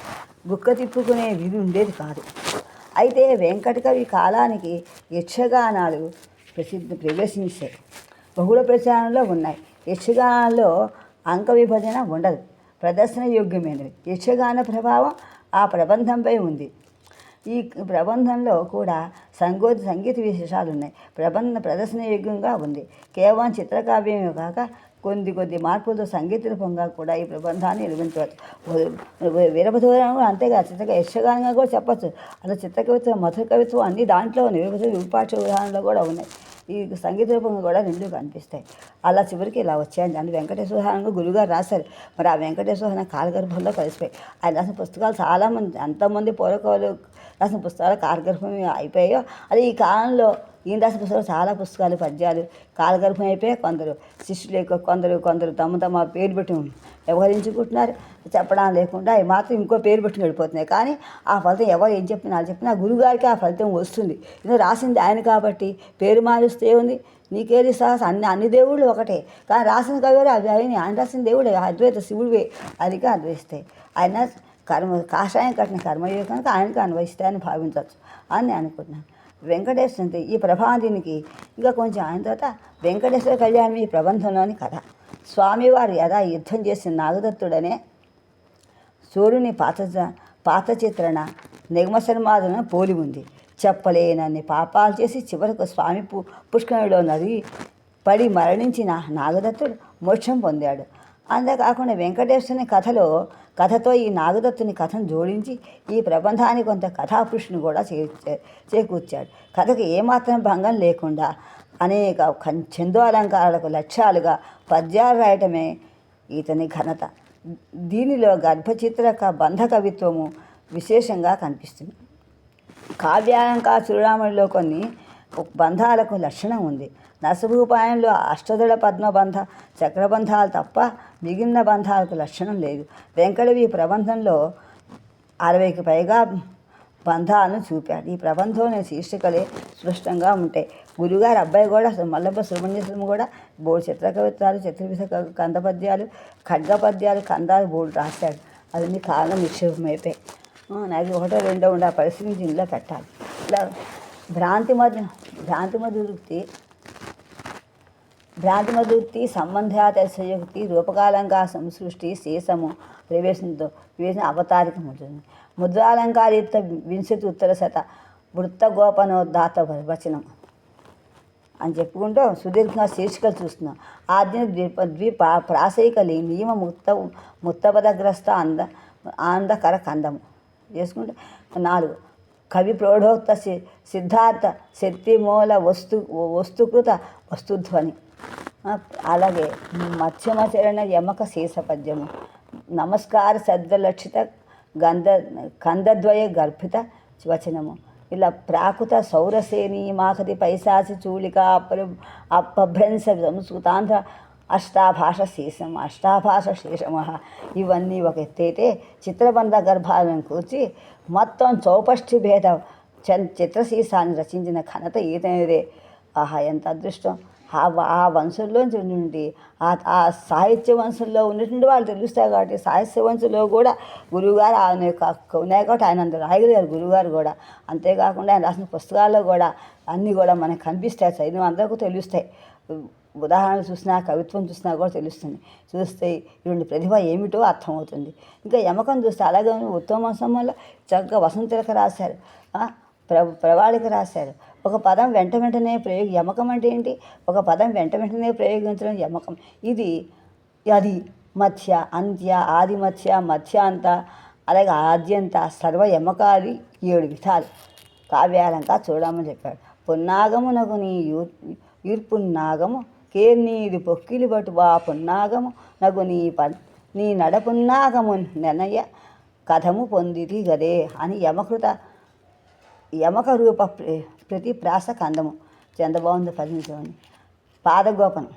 S1: గుక్క తిప్పుకునే విధి ఉండేది కాదు. అయితే వెంకటకవి కాలానికి యక్షగానాలు ప్రవేశించాయి, బహుళ ప్రచారంలో ఉన్నాయి. యక్షగానాల్లో అంక విభజన ఉండదు, ప్రదర్శన యోగ్యమైనవి. యక్షగాన ప్రభావం ఆ ప్రబంధంపై ఉంది. ఈ ప్రబంధంలో కూడా సంగీత విశేషాలు ఉన్నాయి. ప్రదర్శన యోగ్యంగా ఉంది. కేవలం చిత్రకావ్యమే కాక కొద్ది మార్పులతో సంగీత రూపంగా కూడా ఈ ప్రబంధాన్ని నిర్మించవచ్చు. వీరభద్రం అంతేగా యక్షగానంగా కూడా చెప్పచ్చు. అలా చిత్రకవిత్వం, మధుర కవిత్వం అన్ని దాంట్లో వీరభద్ర విరూపాక్ష ఉదాహరణలు కూడా ఉన్నాయి. ఈ సంగీత రూపంగా కూడా రెండు కనిపిస్తాయి. అలా చివరికి ఇలా వచ్చాయండి. అందులో వెంకటేశ్వర గురుగారు రాశారు. మరి ఆ వెంకటేశ్వర కాలగర్భంలో కలిసిపోయి ఆయన రాసిన పుస్తకాలు చాలామంది ఎంతమంది పూర్వకవులు రాసిన పుస్తకాలు కాలగర్భం అయిపోయాయో, అది ఈ కాలంలో ఈయన రాసిన పుస్తకాలు చాలా పుస్తకాలు పద్యాలు కాలగర్భం అయిపోయాయి. కొందరు శిష్యులు కొందరు తమ పేరు పెట్టి వ్యవహరించుకుంటున్నారు. చెప్పడం లేకుండా అవి మాత్రం ఇంకో పేరు పెట్టుకుని వెళ్ళిపోతున్నాయి. కానీ ఆ ఫలితం ఎవరు ఏం చెప్పినా గురుగారికి ఆ ఫలితం వస్తుంది. ఇది రాసింది ఆయన కాబట్టి పేరు మారుస్తే ఉంది, నీకేది సాహసం. అన్ని దేవుళ్ళు ఒకటే, కానీ రాసిన కవివారు అవి ఆయన రాసిన దేవుడు అద్వైత శివుడివే, అదిగా అద్వయిస్తాయి. ఆయన కాషాయం కట్టిన కర్మయోగం కనుక ఆయనకు అన్వయిస్తాయని భావించవచ్చు అని నేను అనుకుంటున్నాను. వెంకటేశ్వర ఈ ప్రభావానికి ఇంకా కొంచెం ఆయన తర్వాత వెంకటేశ్వర కళ్యాణం ఈ ప్రబంధంలోని కథ. స్వామివారు యథా యుద్ధం చేసిన నాగదత్తుడనే సూర్యుని పాత చిత్రణ నిగమశర్మాదులను పోలి ఉంది. చెప్పలేనన్ని పాపాలు చేసి చివరకు స్వామి పుష్కరంలో నది పడి మరణించిన నాగదత్తుడు మోక్షం పొందాడు. అంతేకాకుండా వెంకటేశ్వరుని కథతో ఈ నాగదత్తుని కథను జోడించి ఈ ప్రబంధానికి కొంత కథాపురుషుని కూడా చేకూర్చాడు. కథకు ఏమాత్రం భంగం లేకుండా అనేక ఛందో అలంకారాలకు లక్ష్యాలుగా పద్యాలు రాయటమే ఇతని ఘనత. దీనిలో గర్భచిత్రక బంధ కవిత్వము విశేషంగా కనిపిస్తుంది. కావ్యాలంకార చూడామణిలో కొన్ని బంధాలకు లక్షణం ఉంది. నరసభూపాయంలో అష్టదళ పద్మబంధ చక్రబంధాలు తప్ప మిగిలిన బంధాలకు లక్షణం లేదు. వెంకటవి ప్రబంధంలో 60కి పైగా బంధాలను చూపాడు. ఈ ప్రబంధంలోని శీర్షికలే స్పష్టంగా ఉంటాయి. గురుగారు అబ్బాయి కూడా మల్లెప్ప సుబ్రహ్మణ్యం కూడా బోర్డు చిత్రకవిత్వాలు, చతుర్విధ కంద పద్యాలు, ఖడ్గ పద్యాలు, కందాలు బోర్డు రాశాడు. అవన్నీ కారణం నిక్షేపమైపోయాయి. నాకు ఒకటో రెండో ఉండే ఆ పరిస్థితిని ఇంట్లో పెట్టాలి. ఇలా భ్రాంతి మధుక్తి సంబంధాతశయోక్తి రూపకాలంగా సంసృష్టి శేషము వివేచన అవతారిక ఉంటుంది. ముద్రాలంకారయుక్త వింశతి ఉత్తర శత వృత్తగోపనోద్ధాత వచనం అని చెప్పుకుంటూ సుదీర్ఘంగా శీర్షికలు చూస్తున్నాం. ఆద్య ప్రాసయిక నియమ ముక్తపదగ్రస్త ఆనందకర కందము చేసుకుంటే 4 కవి ప్రౌఢోక్త సిద్ధార్థ శక్తిమూల వస్తుకృత వస్తుధ్వని. అలాగే మధ్యమచరణ యమక శేష పద్యము, నమస్కార సద్వలక్షిత కందద్వయ గర్భిత వచనము. ఇలా ప్రాకృత సౌరసేని మాకది పైశాచి చూళిక అపభ్రంశ సంస్కృతాంధ్ర అష్టాభాష శేషమ. ఇవన్నీ ఒక ఎత్తైతే చిత్రబంధ గర్భాలను కూర్చి మొత్తం చౌపష్టి భేద చిత్రశీసాన్ని రచించిన ఘనత ఈతనిదే. ఆహా, ఎంత అదృష్టం! ఆ వంశంలోంచి నుండి ఆ సాహిత్య వంశంలో ఉన్నటువంటి వాళ్ళు తెలుస్తాయి. కాబట్టి సాహిత్య వంశంలో కూడా గురువుగారు ఆయన ఉన్నాయి కాబట్టి ఆయన అందరూ రాయగలిగారు గురువుగారు కూడా. అంతేకాకుండా ఆయన రాసిన పుస్తకాల్లో కూడా అన్నీ కూడా మనకు కనిపిస్తాయి, చదివిన అందరికీ తెలుస్తాయి. ఉదాహరణలు చూసినా, కవిత్వం చూసినా కూడా తెలుస్తుంది. చూస్తే ఇటువంటి ప్రతిభ ఏమిటో అర్థమవుతుంది. ఇంకా యమకం చూస్తే అలాగే ఉత్తమ వంశంలో చక్కగా వసంతిలక రాశారు, ప్రవాళిక రాశారు. ఒక పదం వెంటనే యమకం అంటే ఏంటి? ఒక పదం వెంటనే ప్రయోగించడం యమకం. అది మధ్య, అంత్య, ఆది మధ్య, మధ్యాంత, అలాగే ఆద్యంత సర్వ యమకాలి 7 విధాలు కావ్యాలంకా చూడమని చెప్పాడు. పున్నాగము నగు నీ ఈర్పున్నాగము కేర్నీది పొక్కిలి బటు వా పున్నాగము నగు నీ నడపున్నాగము నెనయ కథము పొందిది గదే అని యమక రూప ప్రతి ప్రాస కందము. ఎంత బాగుందో పదించండి. పాదగోపనం,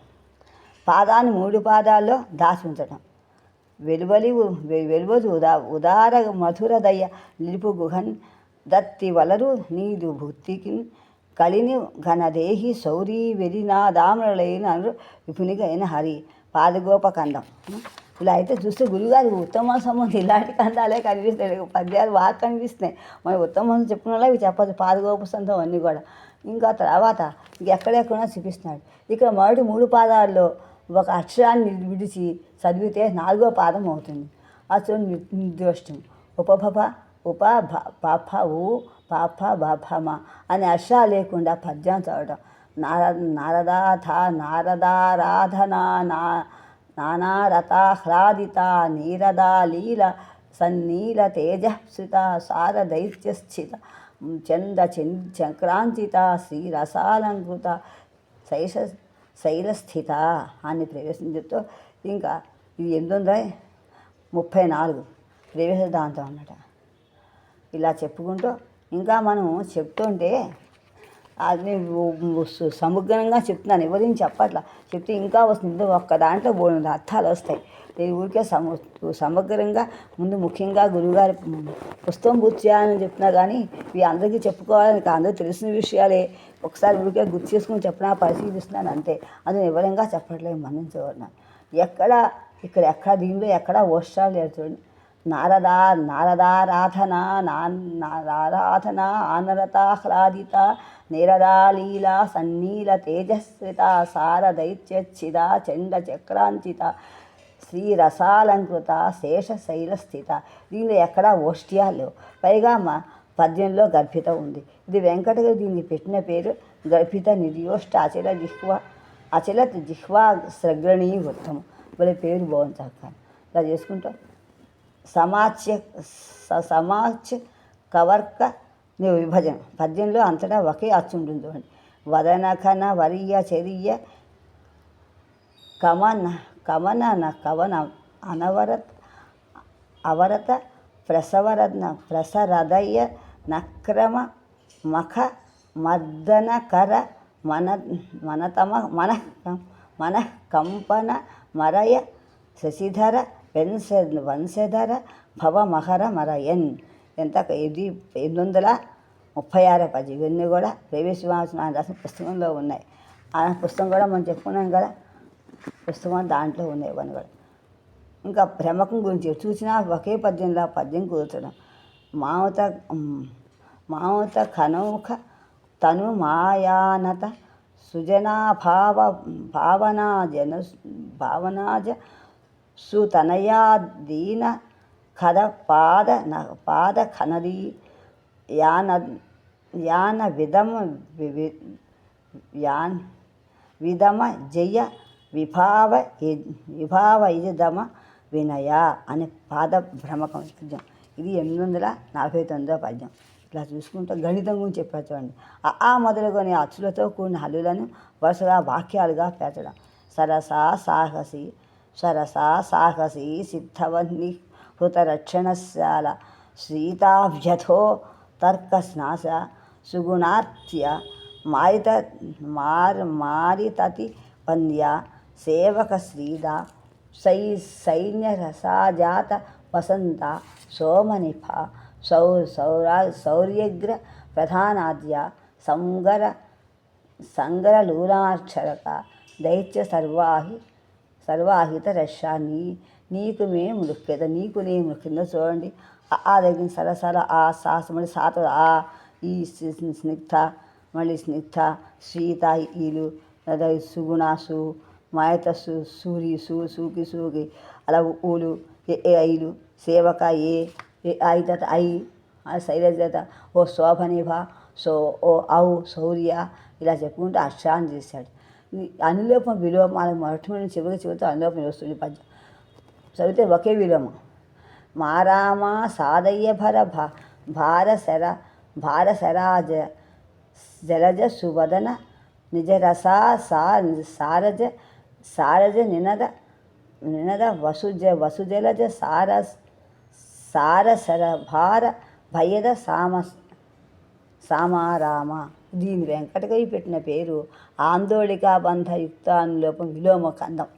S1: పాదాన్ని 3 పాదాల్లో దాచి ఉంచడం. వెలువదు ఉదార మధురదయ నిలుపు గుహన్ దత్తి వలరు నీదు భుక్తికి కలిని ఘనదేహి సౌరీ వెరినాదామలైన విపునిగైన హరి. పాదగోపకందం. ఇలా అయితే చూస్తే గురుగారు ఉత్తమ సంబంధం ఇలాంటి కందాలే కనిపిస్తాయి, పద్యాలు బాగా కనిపిస్తున్నాయి. మన ఉత్తమ చెప్పుకున్నా ఇవి చెప్పదు. పాదగోపసంతం అన్నీ కూడా. ఇంకా తర్వాత ఇంకెక్కడెక్కడో చూపిస్తున్నాడు. ఇక్కడ మొదటి 3 పాదాల్లో ఒక అక్షరాన్ని విడిచి చదివితే 4వ పాదం అవుతుంది. అక్షరం నిర్దోష్టం. ఉపభ ఉప పాప ఊ పాప బాభమ అనే అక్షరాలు లేకుండా పద్యం చదవడం. నారదారాధనా నానారతాహ్లాదిత నీరదా లీల సన్నీల తేజస్విత సారదైత్యస్థిత చక్రాంచిత శ్రీరసాలంకృత శైలస్థిత అని ప్రవేశించుతూ ఇంకా ఇది 834 ప్రవేశ దాంతం అన్నమాట. ఇలా చెప్పుకుంటూ ఇంకా మనం చెప్తుంటే అది సమగ్రంగా చెప్తున్నాను, ఎవరిని చెప్పట్లా. చెప్తే ఇంకా వస్తుంది. ఒక్క దాంట్లో 3 అర్థాలు వస్తాయి. నేను ఊరికే సమగ్రంగా ముందు ముఖ్యంగా గురువుగారి పుస్తకం పూర్తి చేయాలని చెప్తున్నా. కానీ ఇవి అందరికీ చెప్పుకోవాలని అందరికీ తెలిసిన విషయాలే. ఒకసారి ఊరికే గుర్తు చేసుకుని చెప్పినా పరిశీలిస్తున్నాను అంతే. అది వివరంగా చెప్పట్లేదు, మన్నించబడినాను. ఎక్కడ దీనిలో ఎక్కడా ఓష్టాలు లేదు చూడండి. నారదారాధన ఆనరతాహ్లాదిత నీరదాలీల సన్నీల తేజస్విత సారదైత్యచ్చిత చండ చక్రాంచిత శ్రీరసాలంకృత శేషశైలస్థిత. దీనిలో ఎక్కడా ఓష్ట్యాలు లేవు. పైగా పద్యంలో గర్భిత ఉంది. ఇది వెంకటగారు దీన్ని పెట్టిన పేరు గర్భిత నిర్యోష్ట అచల జిహ్వా స్రగ్రణీ వృత్తము. వాళ్ళ పేరు బాగుంది చక్కగా. ఇలా చేసుకుంటాం. సమాచ కవర్క విభజన. పద్యంలో అంతటా ఒకే అచ్చు ఉంటుంది చూడండి. వదనఖన వరియ చర్య కమన కవన అవరత ప్రసరదయ నక్రమ మఖ మర్దనకర మనఃకంపన మరయ శశిధర వంశధర భవమహర మరయన్. ఎంత 836 పద్యం. ఇవన్నీ కూడా శ్రీశ్రీనివాస రాసిన పుస్తకంలో ఉన్నాయి. ఆ పుస్తకం కూడా మనం చెప్పుకున్నాం కదా, పుస్తకం దాంట్లో ఉన్నాయి ఇవన్నీ కూడా. ఇంకా భ్రమకం గురించి చూసినా ఒకే పద్యంలో పద్యం కూర్చడం. మామత కనౌఖ తను మాయానత సుజనాభావ భావనాజ సుతనయా దీన కథ పాద ఖనదీ యాన విధమ జయ విభావ ఇదమ వినయ అనే పాద భ్రమకం పద్యం. ఇది 849 పద్యం. ఇట్లా చూసుకుంటే గణితం గురించి చెప్పారు చూడండి. ఆ మొదలుకొని అచ్చులతో కూడిన హల్లులను వరుసగా వాక్యాలుగా పేర్చడం. సరసా సాహసి సిద్ధవన్ని హృతరక్షణశాల సీతాభ్యథో తర్కస్నాశ సుగుణార్త్య మారితతి వంద్య సేవక శ్రీదా సైన్యరసాజాత వసంత సోమనిఫ శౌర్యగ్ర ప్రధానాద్య సంగరలూలాక్షరక దైత్య సర్వాహిత రష నీకు నే మృక్కిందో చూడండి. ఆ దగ్గర సరసర ఆ సాస మళ్ళీ సాత ఆ ఈ స్నిగ్ధ మళ్ళీ స్నిగ్ధ శ్రీత ఈలు సుగుణాసు మాయతస్సు సూరి సూకి సూకి అలా ఊలు ఏ ఐలు సేవక ఏ ఐత ఐ శైలజత ఓ శోభనిభ ఓ ఔ శౌర్య ఇలా చెప్పుకుంటూ అక్షరాన్ని చేశాడు. అనులోపం విలోమాలు మొట్టమొదటి చివరితో అనులోపం వస్తుంది పద్యం చదివితే ఒకే విలోమం. మారామ సాదయ్య భారసరాజ జలజ సువదన నిజరసా సారజ నినద వసుజలజ సారసర భార భయద సామారామ. దీని వెంకటకవి పెట్టిన పేరు ఆందోళికా బంధ యుక్తానులోపం విలోమ కందం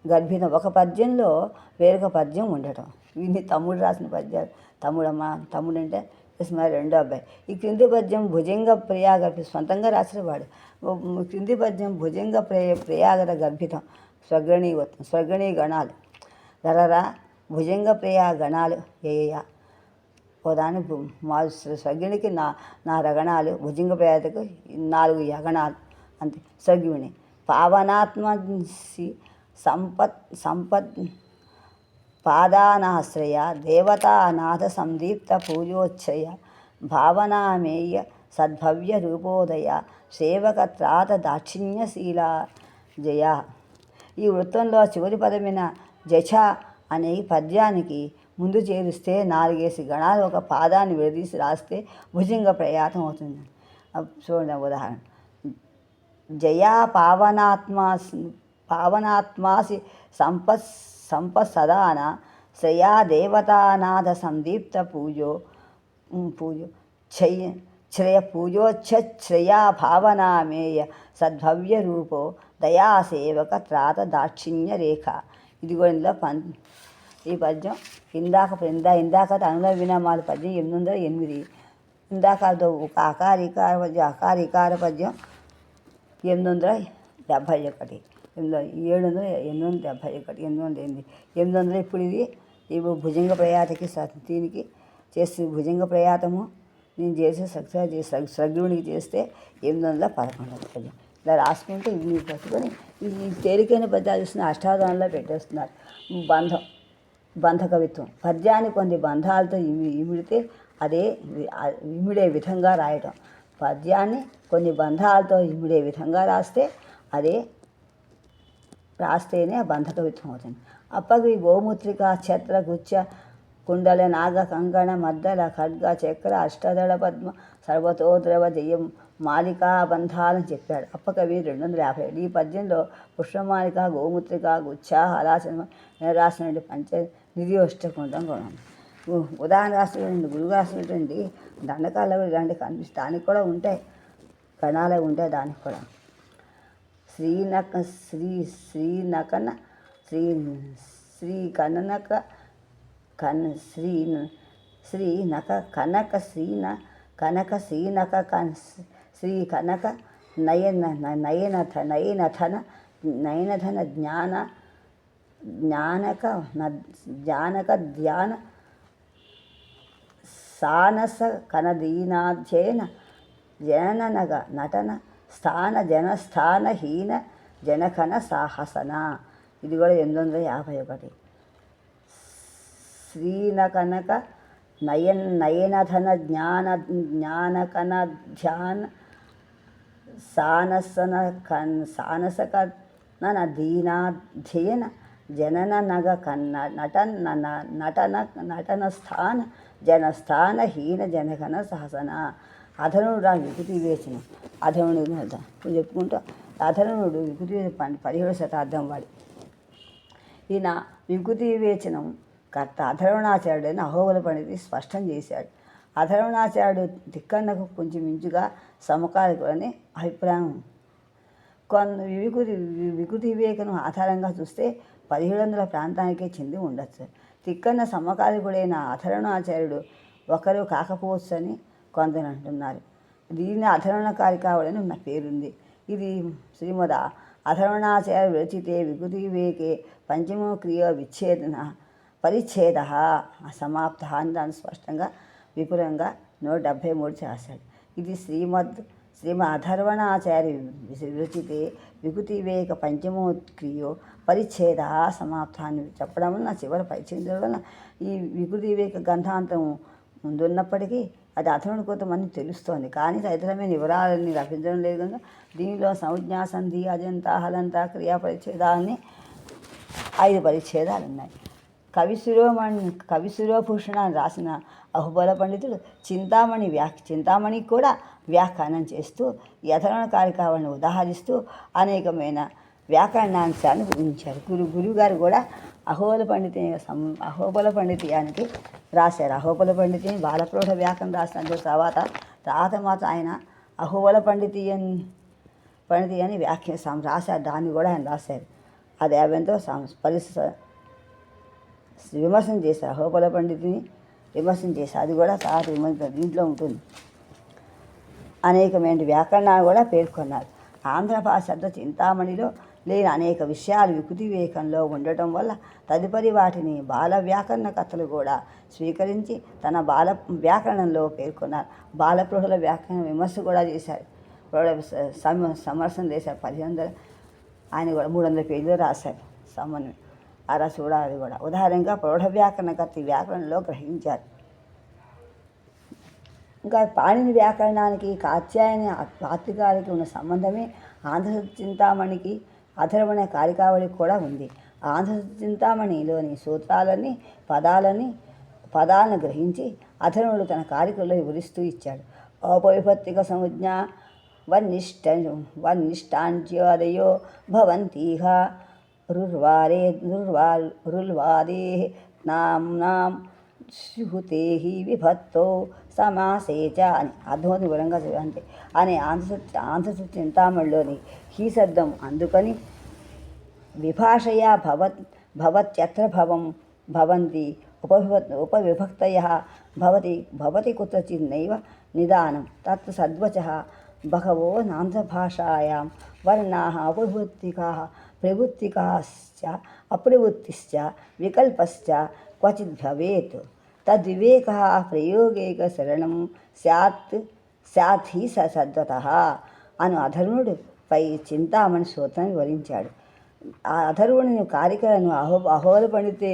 S1: గర్భితం. ఒక పద్యంలో వేరొక పద్యం ఉండటం. ఇన్ని తమ్ముడు రాసిన పద్యాలు. తమ్ముడంటే మరి రెండో అబ్బాయి. ఈ క్రింది పద్యం భుజంగ ప్రయాగ సొంతంగా రాసిన వాడు. క్రింది పద్యం భుజంగ ప్రయాగర గర్భితం. స్వర్గణీ గణాలు రరరా భుజంగ ప్రయా గణాలు ఏయ ఓదాని స్వర్గిణికి 4 గణాలు, భుజంగ ప్రయాతకు 4 యగణాలు అంతే. స్వర్గిణి పావనాత్మసి సంపత్ పాదానాశ్రయ దేవతానాథ సందీప్త పూజోచ్ఛయ భావనామేయ సద్భవ్య రూపోదయ సేవక త్రాత దాక్షిణ్యశీల జయ. ఈ వృత్తంలో చివరి పదమైన జఛ అనే పద్యానికి ముందు చేరిస్తే 4 గణాలు ఒక పాదాన్ని విడదీసి రాస్తే భుజంగ ప్రయాతం అవుతుంది. చూడండి ఉదాహరణ. జయా పావనాత్మాసి సంపత్సదాన శ్రయా దేవతానాథ సందీప్త పూజో శ్రేయ పూజోచ్ఛ్రయా భావనామేయ సద్భవ్య రూపో దయాసేవక త్రాత దాక్షిణ్య రేఖ. ఇది కూడా ఇందులో ఈ పద్యం ఇందాక అనులో వినామాల పద్యం 808. ఇందాక ఒక అకారికార పద్యం 871. ఇందులో 871 800 ఇప్పుడు ఇవి భుజంగ ప్రయాతకి దీనికి చేసి భుజంగ ప్రయాతము నేను చేసి సగ్గుడికి చేస్తే 811 పద్యం. ఇలా రాసుకుంటే ఇవి పట్టుకొని ఈ తేలికైన పద్యాలు చూసిన అష్టావధానంలో పెట్టేస్తున్నారు. బంధ కవిత్వం. పద్యాన్ని కొన్ని బంధాలతో ఇమిడితే అదే ఇమిడే విధంగా రాయటం. పద్యాన్ని కొన్ని బంధాలతో ఇమిడే విధంగా రాస్తేనే బంధ కవిత్వం అవుతుంది. అప్పగి గోమూత్రిక ఛత్ర గుచ్చ కుండల నాగ కంకణ మద్దల ఖడ్గ చక్ర అష్టదళ పద్మ సర్వతోద్రవ జయం మాలికా బంధాలని చెప్పాడు అప్పకవి 257. ఈ పద్యంలో పుష్పమాలిక గోమూత్రిక గుచ్చ హలాచన రాసినటువంటి పంచ నిధియోష్టకుండం కూడా ఉదాహరణ రాసినటువంటి గురువు రాసినటువంటి దండకాలు ఇలాంటి కనిపిస్తే దానికి కూడా ఉంటాయి, గణాలే ఉంటాయి దానికి కూడా. శ్రీనక కనక శ్రీ కనక నయనధన జ్ఞానక ధ్యాన సానస కనదీనాధ్యయన జననగ నటన స్థాన జనస్థానహీన జనకన సాహసన. ఇది కూడా 851. శ్రీనకనక నయనధన జ్ఞానకన ధ్యాన సానసక దీనాధ్యయన జనన నగ నటన స్థాన జనస్థానహీన జనగణ సహసన. అధర్వణుడు రా విభూతి వివేచనం. అధర్వణుడు చెప్పుకుంటూ అధర్వణుడు విభూతి 17వ శతాబ్దం వాడి. ఈయన విభూతి వివేచనం కర్త అధర్వణాచార్యుడని అహోబల పండితుడు స్పష్టం చేశాడు. అధర్వణాచార్యుడు తిక్కన్నకు కొంచెం మించుగా సమకాలికుడని అభిప్రాయం. వికృతి వివేకను ఆధారంగా చూస్తే 1700 ప్రాంతానికే చెంది ఉండొచ్చు. తిక్కన్న సమకాలికుడైన అధర్వణాచార్యుడు ఒకరు కాకపోవచ్చు అని కొందరు అంటున్నారు. దీన్ని అధర్వణకారికావుడని ఉన్న పేరుంది. ఇది శ్రీమద్ అధర్వణాచార్య విరచితే వికృతి వివేకే పంచమో క్రియ పరిచ్ఛేద అసమాప్త అని దాన్ని స్పష్టంగా విపులంగా 173 రాశాడు. ఇది శ్రీమద్ అధర్వణాచార్య విరచితే వికృతి వివేక పంచమో క్రియో పరిచ్ఛేద సమాప్త అని చెప్పడం వలన చివరి పరిచ్ఛేదం వలన ఈ వికృతి వివేక గ్రంథాంతం ముందున్నప్పటికీ అది అధర్వణ కొంతమంది తెలుస్తోంది. కానీ తదితరమైన వివరాలన్నీ లభించడం లేదు కనుక దీనిలో సంజ్ఞా సంధి అజంత హలంత క్రియా పరిచ్ఛేదాలని 5 పరిచ్ఛేదాలు ఉన్నాయి. కవిశిరోభూషణ అని రాసిన అహుబల పండితుడు చింతామణికి కూడా వ్యాఖ్యానం చేస్తూ ఈ అధర్వణకారికాలను ఉదాహరిస్తూ అనేకమైన వ్యాకరణాంశాన్ని గురించారు. గురువుగారు కూడా అహోబల పండితీయానికి రాశారు. అహోబల పండితిని బాలప్రౌఢ వ్యాకరణ రాసిన తర్వాత మాత్రం ఆయన అహోబల పండితి అని రాశారు. దాన్ని కూడా ఆయన రాశారు. అది ఎంతో విమర్శన చేశారు. అహోబల పండితిని విమర్శన చేశారు. అది కూడా తర్వాత దీంట్లో ఉంటుంది. అనేకమైన వ్యాకరణాలు కూడా పేర్కొన్నారు. ఆంధ్ర భాష చింతామణిలో లేని అనేక విషయాలు వికృతి వివేకంలో ఉండటం వల్ల తదుపరి వాటిని బాల వ్యాకరణకర్తలు కూడా స్వీకరించి తన బాల వ్యాకరణంలో పేర్కొన్నారు. బాలప్రౌఢుల వ్యాకరణ విమర్శ కూడా చేశారు. సమర్శన చేశారు. 1500 ఆయన కూడా 300 పేజీలు రాశారు. సమన్వయం అది కూడా ఉదాహరణగా ప్రౌఢ వ్యాకరణకర్త వ్యాకరణంలో గ్రహించారు. ఇంకా పాణిని వ్యాకరణానికి కాత్యాయని తాత్వికానికి ఉన్న సంబంధమే ఆంధ్ర చింతామణికి అధర్వణ కారికావళికి కూడా ఉంది. ఆంధ్ర చింతామణిలోని సూత్రాలని పదాలను గ్రహించి అధర్వణుడు తన కారికల్లో వివరిస్తూ ఇచ్చాడు. ఔపవిభక్తిక సంజ్ఞ వన్నిష్టాంత్యోదయో భవంతిహ రుర్వాదే నాం శుహుతే విభక్తో సమాసే చ అని అర్థం వివరంగా అంటే అనే ఆంధ్ర చింతామణిలోని హీ శబ్దం అందుకని విభాషయా భవత్యత్ర భవంతి ఉపవిభక్తయః భవతి కుత్రచిన్నైవ నిదానం తత్ సద్వచః బహవో నాంధ్రభాషాయాం వర్ణాః ఉపవిభక్తికాః ప్రవృత్తికాశ్చ అప్రవృత్తిశ్చ వికల్పశ్చ క్వచిద్ భవేత్ తద్వివేకః ప్రయోగేక శరణం స్యాత్ హి సద్వతః అను అధర్వుడు పై చింతామణి సూత్రం వివరించాడు. ఆ అధర్వుని కారికలను అహోబల పండితే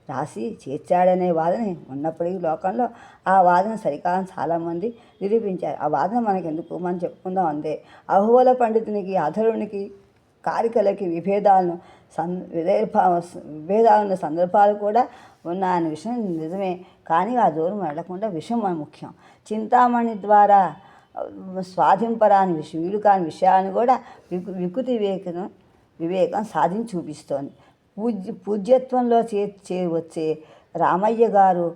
S1: రాసి చేర్చాడనే వాదన ఉన్నప్పటికీ లోకంలో ఆ వాదన సరికాదని చాలామంది నిరూపించారు. ఆ వాదన మనకెందుకు, మనం చెప్పుకుందాం అంతే. అహోబల పండితునికి అధర్వునికి కారికలకి విభేదాలను సందర్భాలు కూడా ఉన్నాయన్న విషయం నిజమే. కానీ ఆ దూరం వెళ్లకుండా విషయం మన ముఖ్యం. చింతామణి ద్వారా స్వాధింపరాని వీలు కాని విషయాలను కూడా వికృతి వివేకం సాధించి చూపిస్తోంది. పూజ్యత్వంలో వచ్చే రామయ్య గారు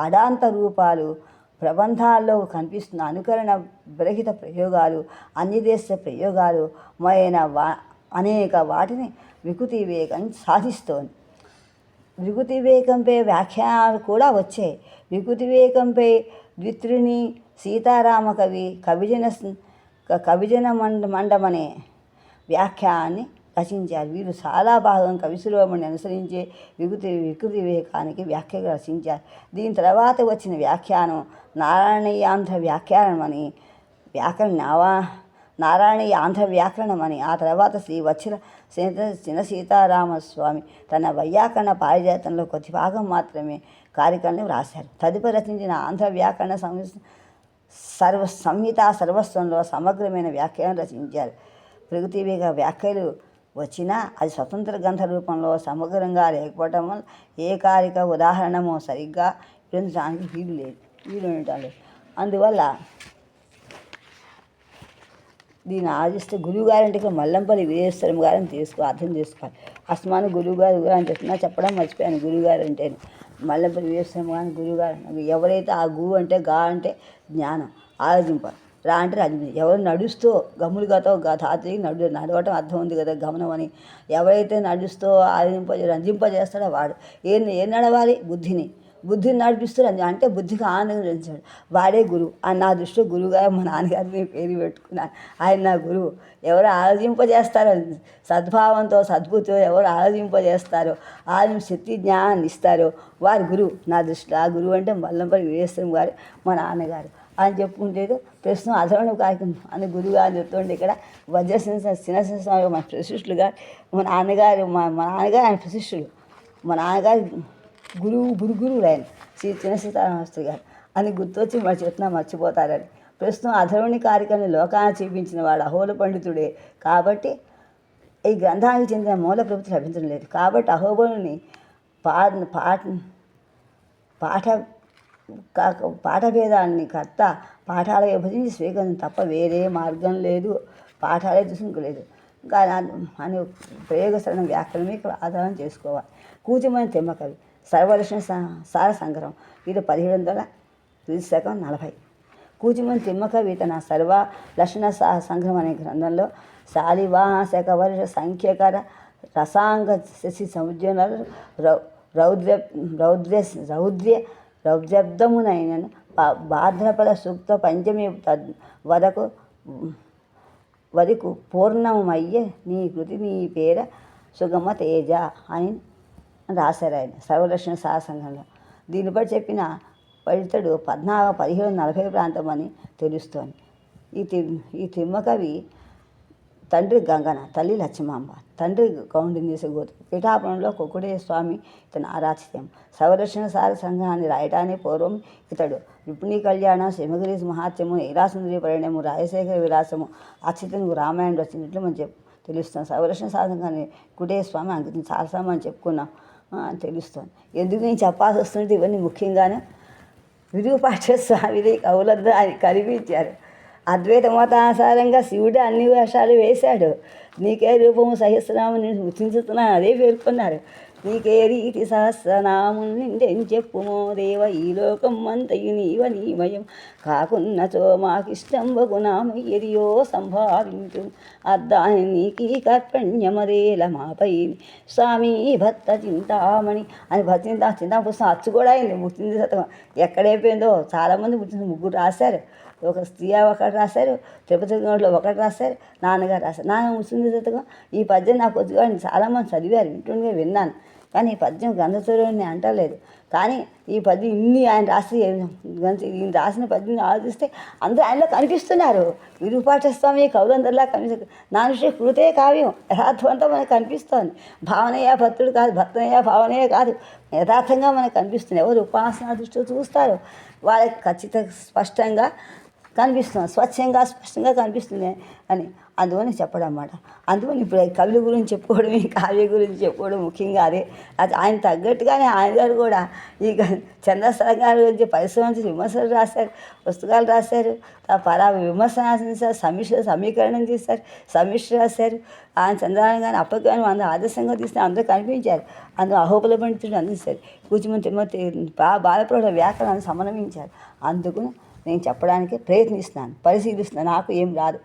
S1: అడాంత రూపాలు, ప్రబంధాల్లో కనిపిస్తున్న అనుకరణ విరహిత ప్రయోగాలు, అన్యదేశ ప్రయోగాలు మొదలైన అనేక వాటిని వికృతి వివేకం సాధిస్తోంది. వికృతి వివేకంపై వ్యాఖ్యానాలు కూడా వచ్చాయి. వికృతి వివేకంపై ద్విత్రిని సీతారామ కవిజన మండమనే వ్యాఖ్యానాన్ని రచించారు. వీరు చాలా భాగం కవిశిరోమణిని అనుసరించే వికృతి వివేకానికి వ్యాఖ్యగా రచించారు. దీని తర్వాత వచ్చిన వ్యాఖ్యానం నారాయణీయాంధ్ర వ్యాఖ్యానమని నారాయణీయ ఆంధ్ర వ్యాకరణమని, ఆ తర్వాత శ్రీ వత్సల చిన్న సీతారామస్వామి తన వైయాకరణ పారిజాతంలో కొద్ది భాగం మాత్రమే కారికల్ని వ్రాశారు. తదుపరి రచించిన ఆంధ్ర వ్యాకరణ సంహిత సర్వస్వంలో సమగ్రమైన వ్యాఖ్యానం రచించారు. ప్రకృతి వివేక వ్యాఖ్యలు వచ్చినా అది స్వతంత్ర గ్రంథ రూపంలో సమగ్రంగా లేకపోవటం వల్ల ఏ కారిక ఉదాహరణమో సరిగ్గా వివరించడానికి వీలు ఉండటం లేదు. అందువల్ల దీన్ని ఆదిస్తే గురువుగారంటే మల్లంపల్లి వీరేశ్వరం గారిని అర్థం చేసుకోవాలి. అస్మాను గురువుగారు అని చెప్పడం మర్చిపోయాను. గురువుగారు అంటే మల్లంపల్లి వీరేశ్వరం గారిని గురువుగారు. ఎవరైతే ఆ గు అంటే గా అంటే జ్ఞానం, ఆలోచింప, రా అంటే రాజు. ఎవరు నడుస్తూ గమ్ములుగాతో ధాతుకి నడవటం అర్థం ఉంది కదా గమనం అని. ఎవరైతే నడుస్తూ రంజింపజేస్తాడో వాడు ఏం నడవాలి? బుద్ధిని నడిపిస్తాడు. అంటే బుద్ధికి ఆనందం రచించాడు వాడే గురువు. నా దృష్టిలో గురువుగారు మా నాన్నగారిని పేరు పెట్టుకున్నాను. ఆయన నా గురువు. ఎవరు ఆలోచింపజేస్తారో సద్భావంతో సద్బుద్ధితో ఎవరు ఆలోచింపజేస్తారో శక్తి జ్ఞానాన్ని ఇస్తారో వారి గురువు. నా దృష్టిలో ఆ గురువు అంటే మల్లంపల్లి వీరేశ్వరం గారు మా నాన్నగారు అని చెప్పుకుంటేది ప్రస్తుతం అధర్వణ కార్యక్రమం అని గురువుగా అని చెప్తుంటే ఇక్కడ చిన్నసింహ స్వామి మన ప్రశిష్యులుగా మా నాన్నగారు ఆయన ప్రశిష్యులు. మా నాన్నగారు గురువులు ఆయన శ్రీ చిన్న సీతారామశాస్త్రి గారు అని గుర్తొచ్చి మరి చెప్తున్నా మర్చిపోతారని. ప్రస్తుతం అధర్వణి కార్యక్రమం లోకాన్ని చూపించిన వాడు అహోల పండితుడే కాబట్టి ఈ గ్రంథానికి చెందిన మూల ప్రభుత్వం లభించడం లేదు. కాబట్టి అహోబలుని పాఠభేదాన్ని కర్త పాఠాల విభజించి స్వీకరించడం తప్ప వేరే మార్గం లేదు. పాఠాలే చూసుకోలేదు అని ప్రయోగసరణ వ్యాకరణమే ఇక్కడ ఆధారం చేసుకోవాలి. కూచిమని తిమ్మకవి సర్వలక్షణ సార సంగ్రహం ఇది 1740. కూచిమని తిమ్మకవి తన సర్వలక్షణ సంగ్రహం అనే గ్రంథంలో శాలివాహక వర్ష సంఖ్యకర రసాంగ శశి సముద్యనాలు రౌద్రబ్దమునైనను భాద్రపద సూక్త పంచమి వరకు పూర్ణమయ్యే నీ కృతి నీ పేర సుగమ తేజ అని రాశారు ఆయన సర్వలక్షణ సారసంఘంలో. దీన్ని బట్టి చెప్పిన పండితుడు 1740 ప్రాంతం అని తెలుస్తోంది. ఈ తిమ్మకవి తండ్రి గంగన, తల్లి లక్ష్మాంబ, తండ్రి కౌండిన్య గోత్రం. పిఠాపురంలో కుక్కుడే స్వామి ఇతను ఆరాధ్యం. సర్వలక్షణ సార సంఘాన్ని రాయటానికి పూర్వం ఇతడు రుక్మిణీ కళ్యాణం, సింహగిరి మహాత్మ్యము, ఈరాసుందరి పరిణయము, రాజశేఖర విలాసము, అచ్యుతను రామాయణ రచించినట్లు మనం తెలుస్తాం. సర్వలక్షణ సార సంఘాన్ని కుడే స్వామి అంకితం సారసమని అని చెప్పుకున్నాం అని తెలుస్తుంది. ఎందుకు నేను చెప్పాల్సి వస్తుంటే ఇవన్నీ ముఖ్యంగానే విరూపాక్ష స్వామిని కవులందరూ ఆయన కనిపించారు. అద్వైత మతానుసారంగా శివుడు అన్ని వేషాలు వేశాడు. నీకే రూపము సహస్రనామం నేను గుర్తించుతున్నాను అదే పేర్కొన్నారు. నీకే రీతి సహస్రనామం నిండెం చెప్పుమో దేవ ఈ లోకం అంతయు నీవ నీమయం కాకున్నచో మాకిష్టంబగు నామయ్యరియో సంభావించు అద్దాని నీకీ కర్పణ్యమదేల మాపై స్వామి భక్త చింతామణి అని చింతా పుస్తకం అచ్చు కూడా అయింది. ముక్తింది శతకం ఎక్కడైపోయిందో చాలామంది ముగ్గురు రాశారు. ఒక స్త్రీ ఒకటి రాశారు, తిరుపతి గౌడ్లో ఒకటి రాశారు, నాన్నగారు రాశారు. నాన్న ముస్లిం శతకం ఈ పద్యం నాకు కొద్దిగా చాలామంది చదివారు, వింటుండగా విన్నాను. కానీ ఈ పద్యం గ్రంథచూడని అంటలేదు. కానీ ఈ పద్యం ఇన్ని ఆయన రాసి ఈయన రాసిన పద్యం ఆలోచిస్తే అందరూ ఆయనలో కనిపిస్తున్నారు. విరూపాక్షస్వామి కవులందరిలా కనిపిస్తుంది. నానుషి కృతే కావ్యం యథార్థవంతం మనకు కనిపిస్తోంది. భావనయ్య భక్తుడు కాదు, భక్తనయ్య భావనయ్య కాదు, యథార్థంగా మనకు కనిపిస్తుంది. ఎవరు ఉపాసన దృష్టిలో చూస్తారు వాళ్ళకి ఖచ్చితంగా స్పష్టంగా కనిపిస్తుంది, స్పష్టంగా కనిపిస్తుంది అని అందువని చెప్పడం అన్నమాట. అందువని ఇప్పుడు కవుల గురించి చెప్పుకోవడం, ఈ కావ్య గురించి చెప్పుకోవడం ముఖ్యంగా అదే. అది ఆయన తగ్గట్టుగానే ఆయన గారు కూడా ఈ చంద్రస్థల గారి గురించి పరిశ్రమించి విమర్శలు రాశారు, పుస్తకాలు రాశారు, విమర్శన రాశారు, సమీకరణం చేశారు, సమీక్ష రాశారు. ఆయన చంద్రాయణ గారిని అప్పటికి అందరూ ఆదర్శంగా తీస్తే అందరూ కనిపించారు. అందులో అహోబల పండితుడు అందించారు. కూచిమని తిమ్మతి బాలప్రౌఢ వ్యాకరణాన్ని సమన్వయించారు. అందుకు నేను చెప్పడానికి ప్రయత్నిస్తున్నాను, పరిశీలిస్తున్నాను. నాకు ఏం రాదు